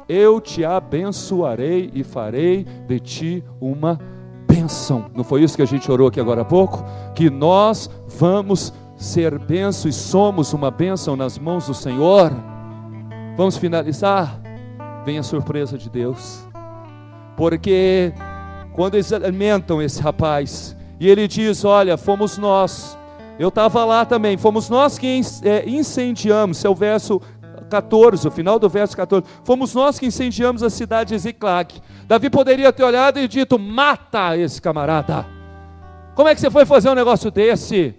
Eu te abençoarei e farei de ti uma bênção. Não foi isso que a gente orou aqui agora há pouco? Que nós vamos ser bênção e somos uma bênção nas mãos do Senhor. Vamos finalizar? Vem a surpresa de Deus. Porque quando eles alimentam esse rapaz, e ele diz, olha, fomos nós, eu estava lá também, fomos nós que incendiamos, esse é o verso 14, o final do verso 14, fomos nós que incendiamos a cidade de Ziclag. Davi poderia ter olhado e dito, mata esse camarada. Como é que você foi fazer um negócio desse?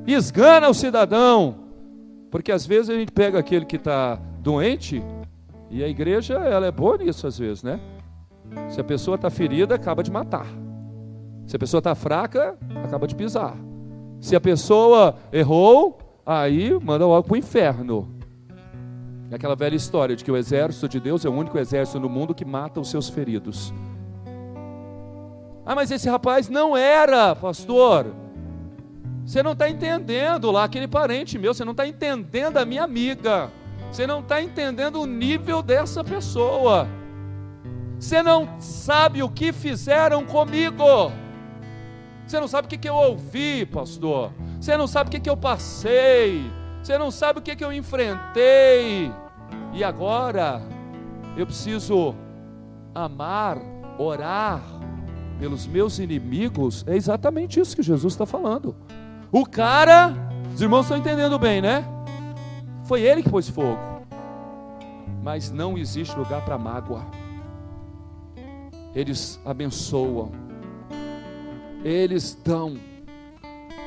Esgana o cidadão. Porque às vezes a gente pega aquele que está doente, e a igreja ela é boa nisso às vezes, né? Se a pessoa está ferida, acaba de matar. Se a pessoa está fraca, acaba de pisar. Se a pessoa errou, aí manda logo para o inferno. É aquela velha história de que o exército de Deus é o único exército no mundo que mata os seus feridos. Ah, mas esse rapaz não era, pastor. Você não está entendendo lá, aquele parente meu, você não está entendendo a minha amiga. Você não está entendendo o nível dessa pessoa. Você não sabe o que fizeram comigo. Você não sabe o que eu ouvi, pastor. Você não sabe o que eu passei. Você não sabe o que eu enfrentei. E agora eu preciso amar, orar pelos meus inimigos. É exatamente isso que Jesus está falando. O cara, os irmãos estão entendendo bem, né? Foi ele que pôs fogo. Mas não existe lugar para mágoa. Eles abençoam, eles dão,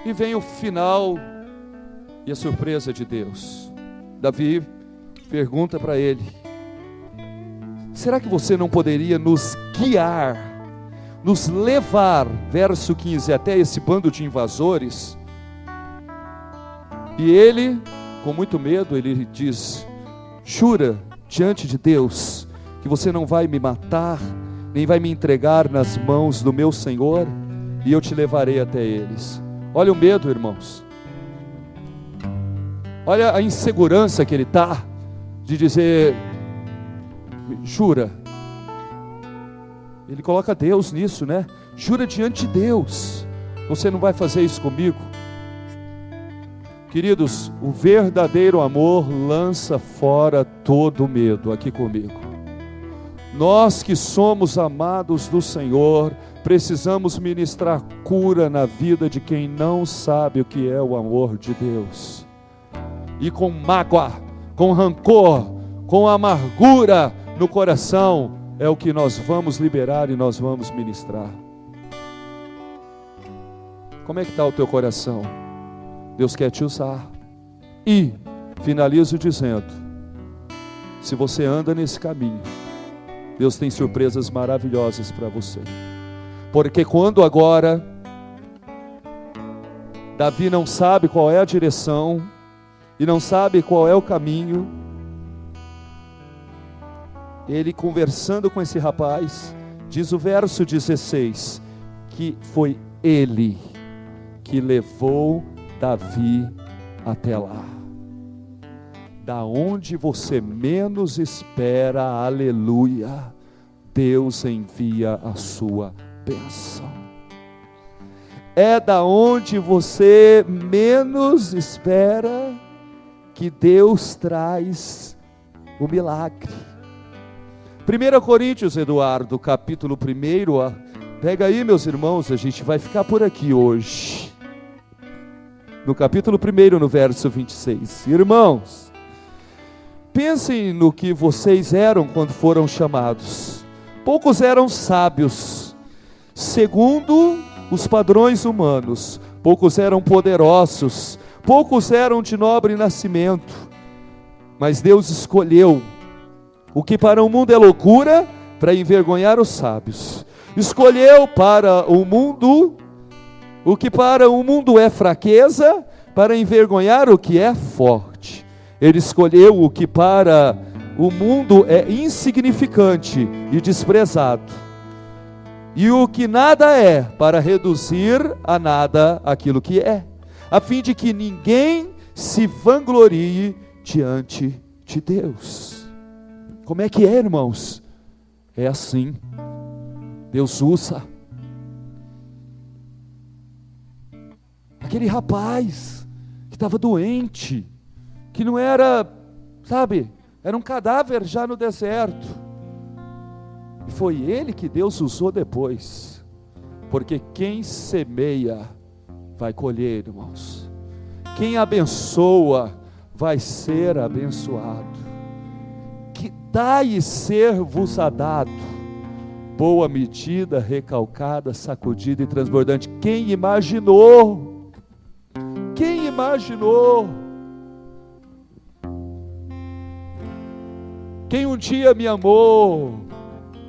e vem o final e a surpresa de Deus. Davi pergunta para ele, será que você não poderia nos guiar, nos levar, verso 15, até esse bando de invasores? E ele, com muito medo, ele diz, jura diante de Deus, que você não vai me matar, nem vai me entregar nas mãos do meu Senhor, e eu te levarei até eles. Olha o medo, irmãos. Olha a insegurança que ele está, de dizer, jura. Ele coloca Deus nisso, né? Jura diante de Deus, você não vai fazer isso comigo? Queridos, o verdadeiro amor lança fora todo o medo. Aqui comigo. Nós que somos amados do Senhor, precisamos ministrar cura na vida de quem não sabe o que é o amor de Deus. E com mágoa, com rancor, com amargura no coração, é o que nós vamos liberar e nós vamos ministrar. Como é que está o teu coração? Deus quer te usar. E finalizo dizendo, se você anda nesse caminho, Deus tem surpresas maravilhosas para você. Porque quando agora Davi não sabe qual é a direção e não sabe qual é o caminho, ele conversando com esse rapaz, diz o verso 16, que foi ele que levou Davi até lá. Da onde você menos espera, aleluia, Deus envia a sua bênção. É da onde você menos espera que Deus traz o milagre. 1 Coríntios, Eduardo, capítulo 1, Pega aí, meus irmãos, a gente vai ficar por aqui hoje. No capítulo 1, no verso 26. Irmãos, pensem no que vocês eram quando foram chamados. Poucos eram sábios, segundo os padrões humanos. Poucos eram poderosos, poucos eram de nobre nascimento. Mas Deus escolheu o que para o mundo é loucura, para envergonhar os sábios. Escolheu para o mundo o que para o mundo é fraqueza, para envergonhar o que é forte. Ele escolheu o que para o mundo é insignificante e desprezado, e o que nada é, para reduzir a nada aquilo que é, a fim de que ninguém se vanglorie diante de Deus. Como é que é, irmãos? É assim. Deus usa aquele rapaz que estava doente, que não era, sabe, era um cadáver já no deserto. E foi ele que Deus usou depois. Porque quem semeia vai colher, irmãos. Quem abençoa vai ser abençoado. Que dai ser-vos-á dado, boa medida, recalcada, sacudida e transbordante. Quem imaginou? Quem imaginou? Quem um dia me amou?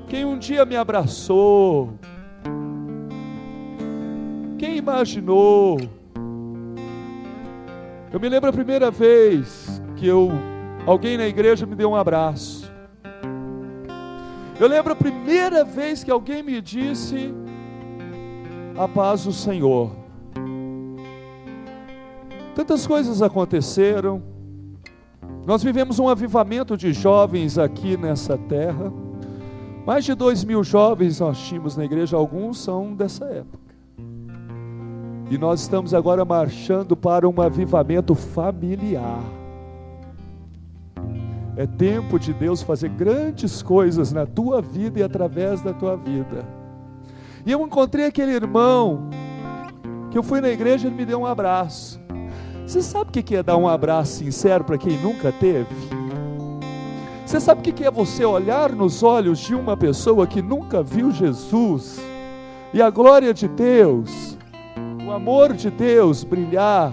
Quem um dia me abraçou? Quem imaginou? Eu me lembro a primeira vez que alguém na igreja me deu um abraço. Eu lembro a primeira vez que alguém me disse: a paz do Senhor. Tantas coisas aconteceram. Nós vivemos um avivamento de jovens aqui nessa terra. Mais de 2.000 jovens nós tínhamos na igreja, alguns são dessa época. E nós estamos agora marchando para um avivamento familiar. É tempo de Deus fazer grandes coisas na tua vida e através da tua vida. E eu encontrei aquele irmão, que eu fui na igreja e ele me deu um abraço. Você sabe o que é dar um abraço sincero para quem nunca teve? Você sabe o que é você olhar nos olhos de uma pessoa que nunca viu Jesus, e a glória de Deus, o amor de Deus brilhar?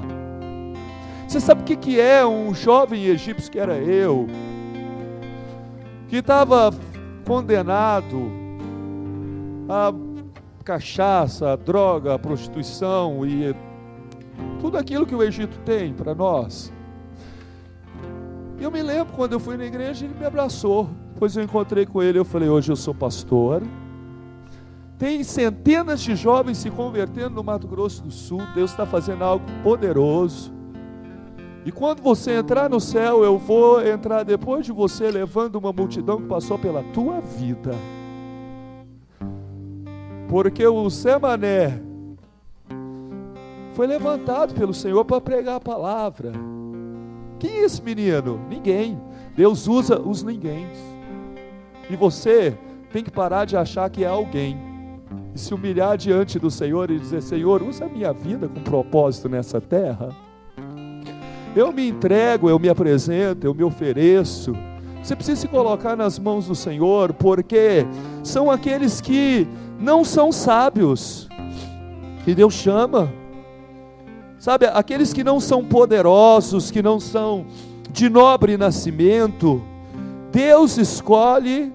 Você sabe o que é um jovem egípcio, que era eu, que estava condenado a cachaça, a droga, a prostituição e tudo aquilo que o Egito tem para nós. Eu me lembro quando eu fui na igreja, ele me abraçou. Depois eu encontrei com ele, eu falei: hoje eu sou pastor. Tem centenas de jovens se convertendo no Mato Grosso do Sul. Deus está fazendo algo poderoso. E quando você entrar no céu, eu vou entrar depois de você, levando uma multidão que passou pela tua vida. Porque o Zé Mané foi levantado pelo Senhor para pregar a palavra. Quem é esse menino? Ninguém. Deus usa os ninguéms. E você tem que parar de achar que é alguém, e se humilhar diante do Senhor e dizer: Senhor, usa a minha vida com propósito nessa terra. Eu me entrego, eu me apresento, eu me ofereço. Você precisa se colocar nas mãos do Senhor, porque são aqueles que não são sábios que Deus chama. Sabe, aqueles que não são poderosos, que não são de nobre nascimento, Deus escolhe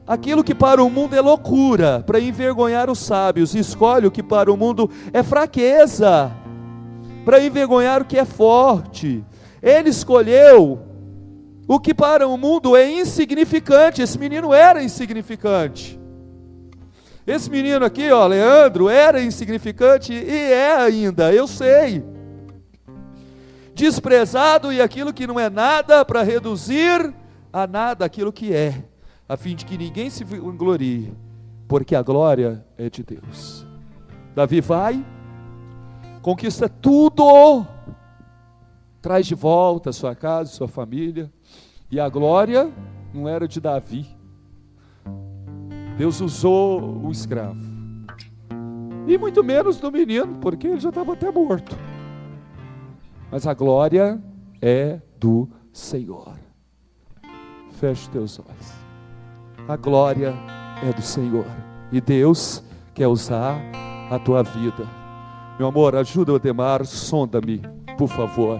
aquilo que para o mundo é loucura, para envergonhar os sábios. Escolhe o que para o mundo é fraqueza, para envergonhar o que é forte. Ele escolheu o que para o mundo é insignificante. Esse menino era insignificante. Esse menino aqui, ó, Leandro, era insignificante e é ainda, eu sei. Desprezado, e aquilo que não é nada, para reduzir a nada aquilo que é, a fim de que ninguém se vanglorie, porque a glória é de Deus. Davi vai, conquista tudo, traz de volta a sua casa, sua família, e a glória não era de Davi. Deus usou o escravo. E muito menos do menino, porque ele já estava até morto. Mas a glória é do Senhor. Feche teus olhos. A glória é do Senhor. E Deus quer usar a tua vida. Meu amor, ajuda o Ademar, sonda-me, por favor.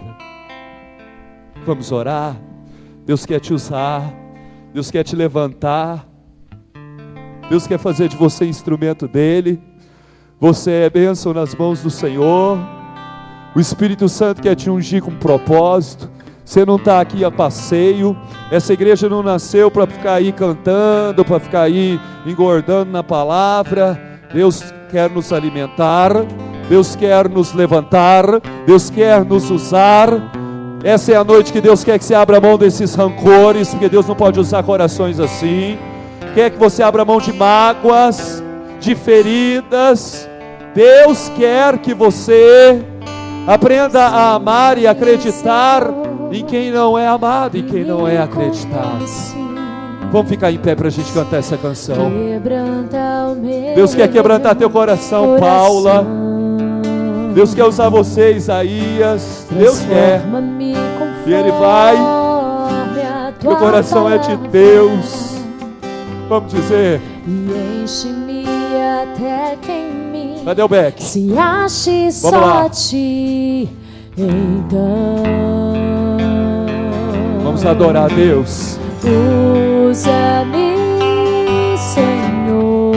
Vamos orar. Deus quer te usar. Deus quer te levantar. Deus quer fazer de você instrumento dele. Você é bênção nas mãos do Senhor. O Espírito Santo quer te ungir com propósito. Você não está aqui a passeio. Essa igreja não nasceu para ficar aí cantando, para ficar aí engordando na palavra. Deus quer nos alimentar. Deus quer nos levantar. Deus quer nos usar. Essa é a noite que Deus quer que você abra mão desses rancores, porque Deus não pode usar corações assim. Quer que você abra mão de mágoas, de feridas. Deus quer que você aprenda a amar e acreditar em quem não é amado e quem não é acreditado. Vamos ficar em pé para a gente cantar essa canção. Deus quer quebrantar teu coração, Paula. Deus quer usar você, Isaías. Deus quer. E Ele vai. Teu coração é de Deus. Vamos dizer. E enche-me até que em mim Cadê o Beck? se ache só a ti. Então vamos adorar a Deus. Usa-me, Senhor.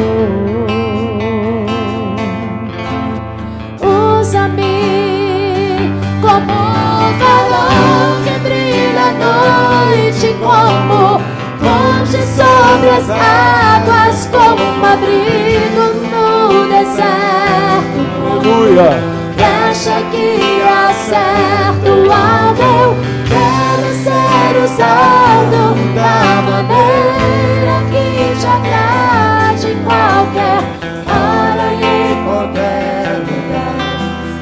Usa-me como um farol que brilha à noite, como ponte sobre as águas, como um abrigo no deserto, Aleluia. flecha que acerta o alvo. Eu quero ser usado da maneira que te agrade, em qualquer hora e em qualquer lugar.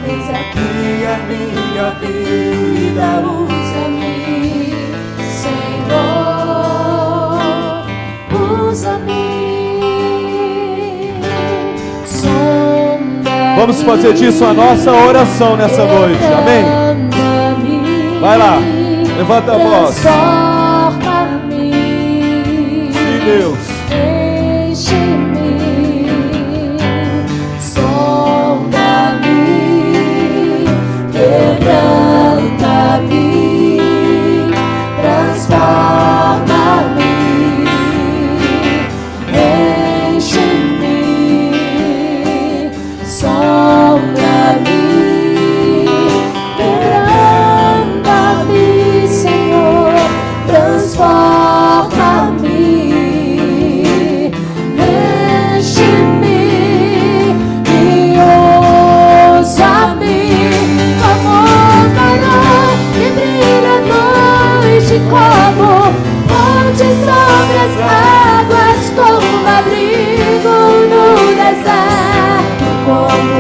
Eis aqui a minha vida, usa-me, Senhor, usa-me. Vamos fazer disso a nossa oração nessa noite. Amém? Vai lá. Levanta a voz. Sim, Deus. Enche-me, sonda-me, quebranta-me, transforma-me, enche-me, sonda-me, quebranta-me, Senhor, transforma-me, enche-me e usa-me como um farol que brilha à noite, como ponte sobre as águas, como um abrigo no deserto, como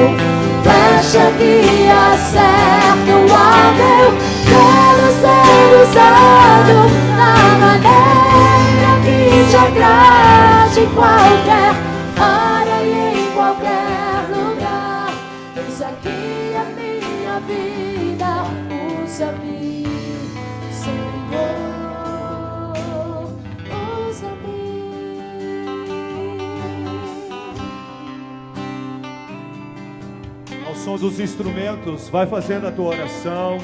flecha que acerta o alvo. Eu quero ser usado na maneira que te agrade, em qualquer hora e em qualquer lugar. Eis aqui a minha vida, usa-me, Senhor, usa-me. Ao som dos instrumentos, vai fazendo a tua oração.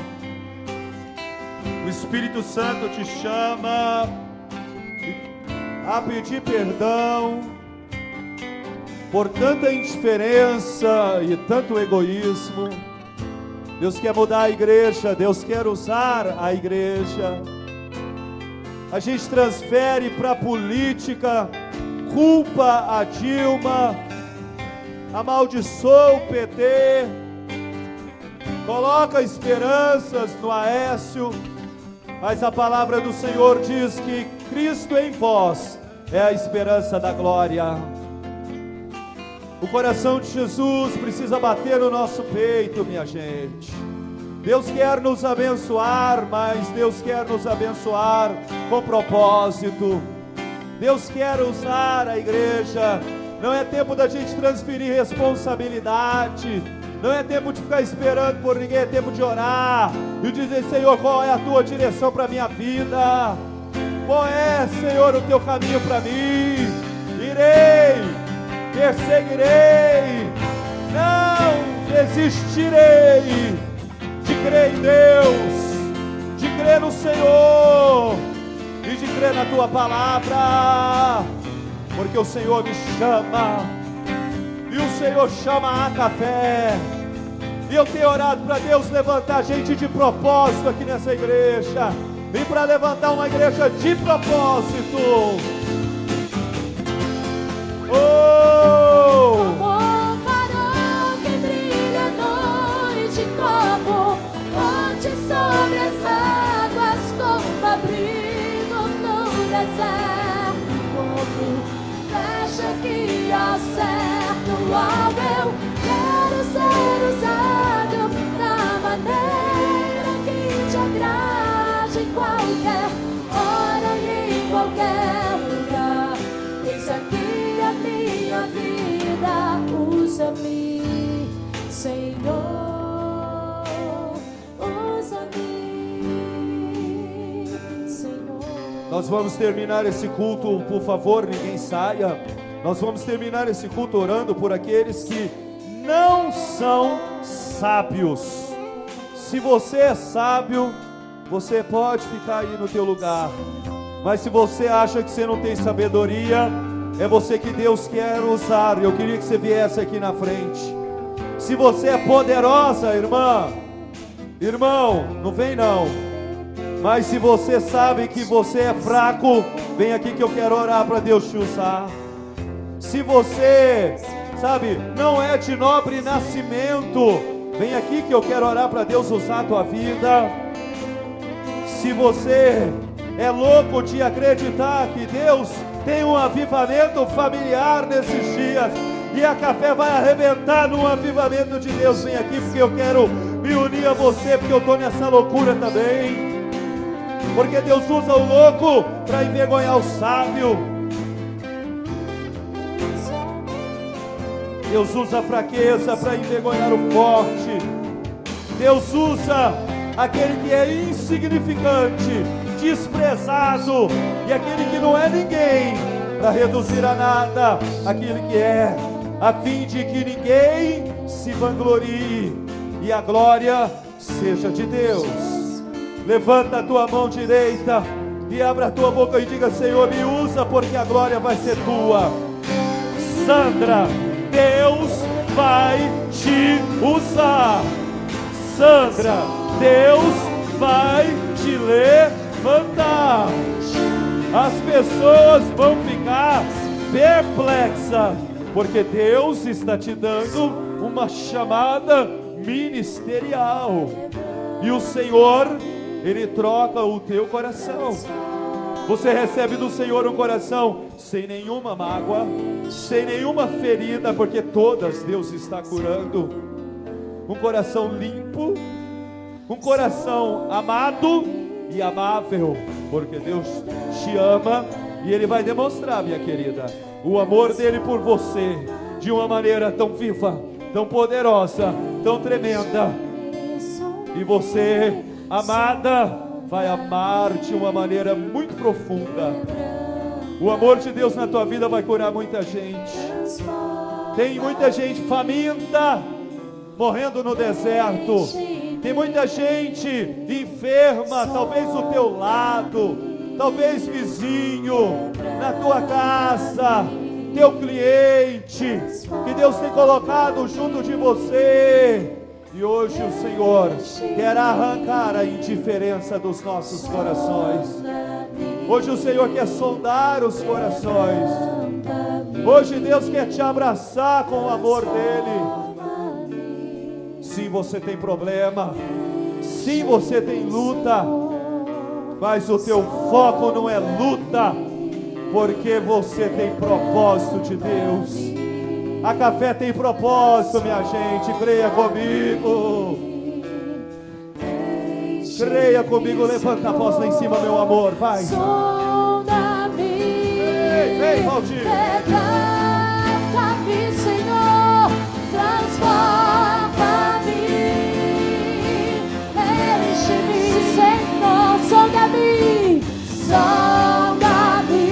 O Espírito Santo te chama a pedir perdão por tanta indiferença e tanto egoísmo. Deus quer mudar a igreja, Deus quer usar a igreja. A gente transfere para a política, culpa a Dilma, amaldiçoa o PT, coloca esperanças no Aécio, mas a palavra do Senhor diz que Cristo em vós é a esperança da glória. O coração de Jesus precisa bater no nosso peito, minha gente. Deus quer nos abençoar, mas Deus quer nos abençoar com propósito. Deus quer usar a igreja. Não é tempo da gente transferir responsabilidade. Não é tempo de ficar esperando por ninguém. É tempo de orar e dizer: Senhor, qual é a tua direção para a minha vida? Qual é, Senhor, o teu caminho para mim? Irei, perseguirei, não desistirei de crer em Deus, de crer no Senhor e de crer na tua palavra, porque o Senhor me chama, e o Senhor chama a café. E eu tenho orado para Deus levantar gente de propósito aqui nessa igreja. Vim para levantar uma igreja de propósito. Oh! Como farol que brilha à noite, como ponte sobre as águas, como abrigo no deserto, como flecha que acerta o alvo. Eu quero ser usado da maneira que te agrade, em qualquer hora e em qualquer lugar. Eis aqui a minha vida, usa-me, Senhor, usa-me, Senhor. Nós vamos terminar esse culto, por favor, ninguém saia. Nós vamos terminar esse culto orando por aqueles que não são sábios. Se você é sábio, você pode ficar aí no teu lugar. Mas se você acha que você não tem sabedoria, é você que Deus quer usar. Eu queria que você viesse aqui na frente. Se você é poderosa, irmã, irmão, não vem não. Mas se você sabe que você é fraco, vem aqui que eu quero orar para Deus te usar. Se você, sabe, não é de nobre nascimento, vem aqui que eu quero orar para Deus usar a tua vida. Se você é louco de acreditar que Deus tem um avivamento familiar nesses dias, e a café vai arrebentar no avivamento de Deus, vem aqui porque eu quero me unir a você, porque eu estou nessa loucura também. Porque Deus usa o louco para envergonhar o sábio. Deus usa a fraqueza para envergonhar o forte. Deus usa aquele que é insignificante, desprezado, e aquele que não é ninguém, para reduzir a nada aquele que é, a fim de que ninguém se vanglorie e a glória seja de Deus. Levanta a tua mão direita e abra a tua boca e diga: Senhor, me usa, porque a glória vai ser tua. Sandra, Deus vai te usar. Sandra, Deus vai te levantar. As pessoas vão ficar perplexas, porque Deus está te dando uma chamada ministerial. E o Senhor, Ele troca o teu coração. Você recebe do Senhor um coração sem nenhuma mágoa, sem nenhuma ferida, porque todas Deus está curando. Um coração limpo, um coração amado e amável, porque Deus te ama e Ele vai demonstrar, minha querida, o amor dele por você de uma maneira tão viva, tão poderosa, tão tremenda. E você, amada, vai amar de uma maneira muito profunda. O amor de Deus na tua vida vai curar muita gente. Tem muita gente faminta, morrendo no deserto. Tem muita gente enferma, talvez do teu lado, talvez vizinho, na tua casa, teu cliente, que Deus tem colocado junto de você. E hoje o Senhor quer arrancar a indiferença dos nossos corações. Hoje o Senhor quer sondar os corações. Hoje Deus quer te abraçar com o amor dEle. Sim, você tem problema. Sim, você tem luta. Mas o teu foco não é luta, porque você tem propósito de Deus. A café tem propósito, minha gente. Creia comigo. Creia comigo. Levanta a voz lá em cima, meu amor. Vai. Sonda-me, Vai, Valdir. Quebranta-me, Senhor, transforma-me, enche-me, Senhor, sonda-me, sonda-me,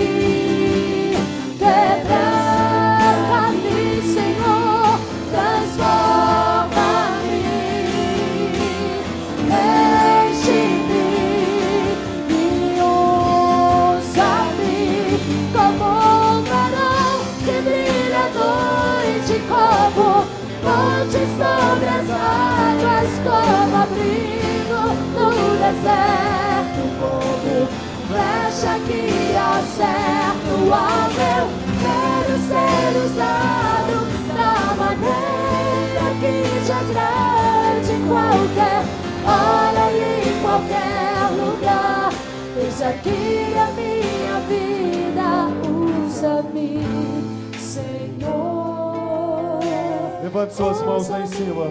quebranta-me, Senhor, transforma-me, enche-me e usa-me como um varão que brilha à noite, como ponte sobre as águas, como abrigo no deserto, como flecha que acerta o alvo. Quero ser usado da maneira que te agrade, em qualquer hora e em qualquer lugar. Eis aqui a minha vida, usa-me, Senhor. Levante suas mãos lá em cima.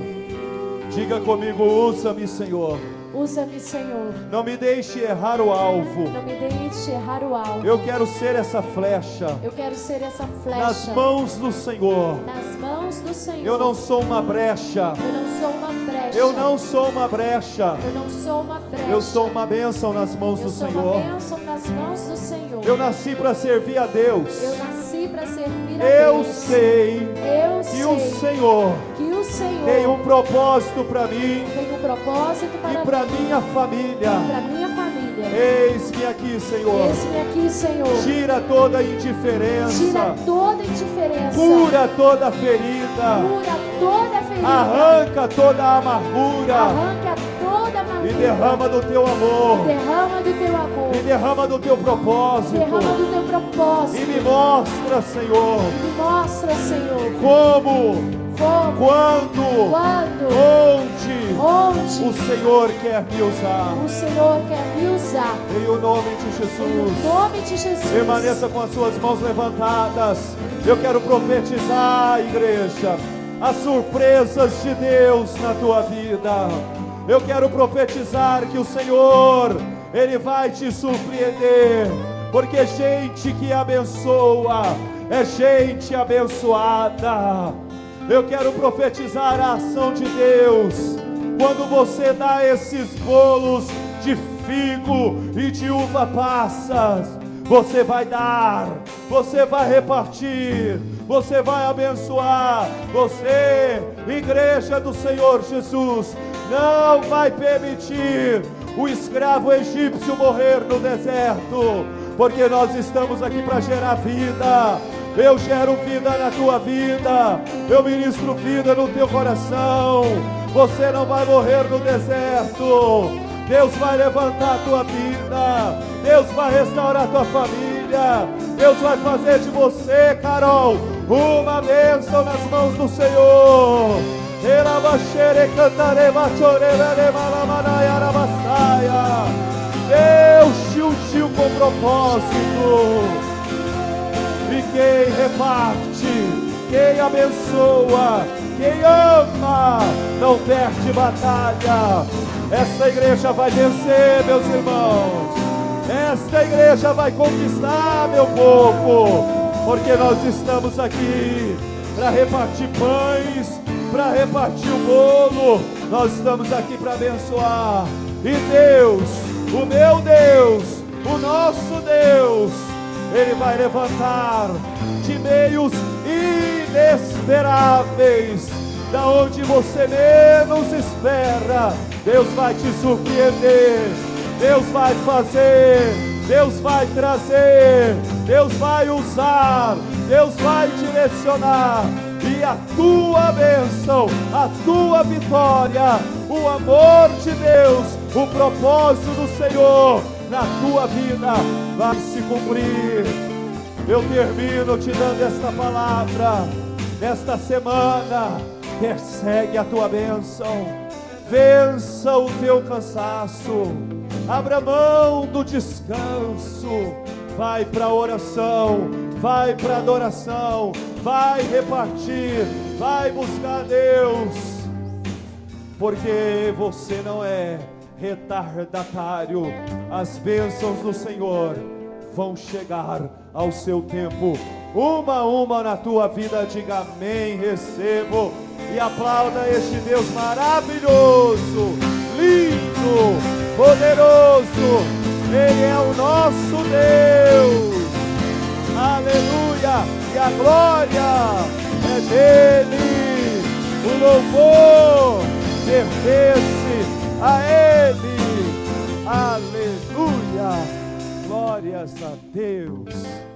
Diga comigo: usa-me, Senhor. Usa-me, Senhor. Não me deixe errar o alvo. Não me deixe errar o alvo. Eu quero ser essa flecha Eu quero ser essa flecha nas mãos do Senhor. nas mãos do Senhor. Eu não sou uma brecha. Eu não sou uma brecha. Eu não sou uma brecha. Eu não sou uma brecha. Eu sou uma bênção nas mãos Eu do sou Senhor. uma bênção nas mãos do Senhor. Eu nasci para servir a Deus. Eu nasci para servir a Eu Deus. sei Eu que o sei Senhor que o Senhor tem um propósito para mim tem um propósito para e mim, para minha família. para minha família. Eis-me aqui, Senhor. Eis-me aqui, Senhor. Tira toda a indiferença. Tira toda indiferença. Cura toda a ferida. Cura toda ferida. Arranca toda a amargura. Arranca toda amargura. E derrama do teu amor. Derrama do teu amor. E derrama do teu propósito. Derrama do teu E propósito. me mostra, Senhor, Me mostra, Senhor, como, como, quando, quando, onde onde o Senhor quer me usar. o Senhor quer me usar. Em o nome de Em Jesus. nome de Jesus. Permaneça com as suas mãos levantadas. Eu quero profetizar, igreja, as surpresas de Deus na tua vida. Eu quero profetizar que o Senhor, Ele vai te surpreender, porque gente que abençoa é gente abençoada. Eu quero profetizar a ação de Deus quando você dá esses bolos de figo e de uva passas. Você vai dar, você vai repartir, você vai abençoar. Você, igreja do Senhor Jesus, não vai permitir o escravo egípcio morrer no deserto, porque nós estamos aqui para gerar vida. Eu gero vida na tua vida, eu ministro vida no teu coração. Você não vai morrer no deserto. Deus vai levantar a tua vida, Deus vai restaurar a tua família, Deus vai fazer de você, Carol, uma bênção nas mãos do Senhor. Deus te ungiu com propósito. E quem reparte, quem abençoa, quem ama, não perde batalha. Esta igreja vai vencer, meus irmãos. Esta igreja vai conquistar, meu povo, porque nós estamos aqui para repartir pães, para repartir o bolo. Nós estamos aqui para abençoar. E Deus, o meu Deus, o nosso Deus, Ele vai levantar de meios inesperáveis, da onde você menos espera. Deus vai te surpreender, Deus vai fazer, Deus vai trazer, Deus vai usar, Deus vai direcionar. E a tua bênção, a tua vitória, o amor de Deus, o propósito do Senhor na tua vida vai se cumprir. Eu termino te dando esta palavra. Nesta semana, persegue a tua bênção. Vença o teu cansaço. Abra mão do descanso. Vai para a oração. Vai para a adoração. Vai repartir. Vai buscar Deus. Porque você não é retardatário. As bênçãos do Senhor vão chegar ao seu tempo. Uma a uma na tua vida, diga amém, recebo. E aplauda este Deus maravilhoso, lindo, poderoso. Ele é o nosso Deus. Aleluia. E a glória é dele. O louvor pertence a ele. Aleluia. Glórias a Deus.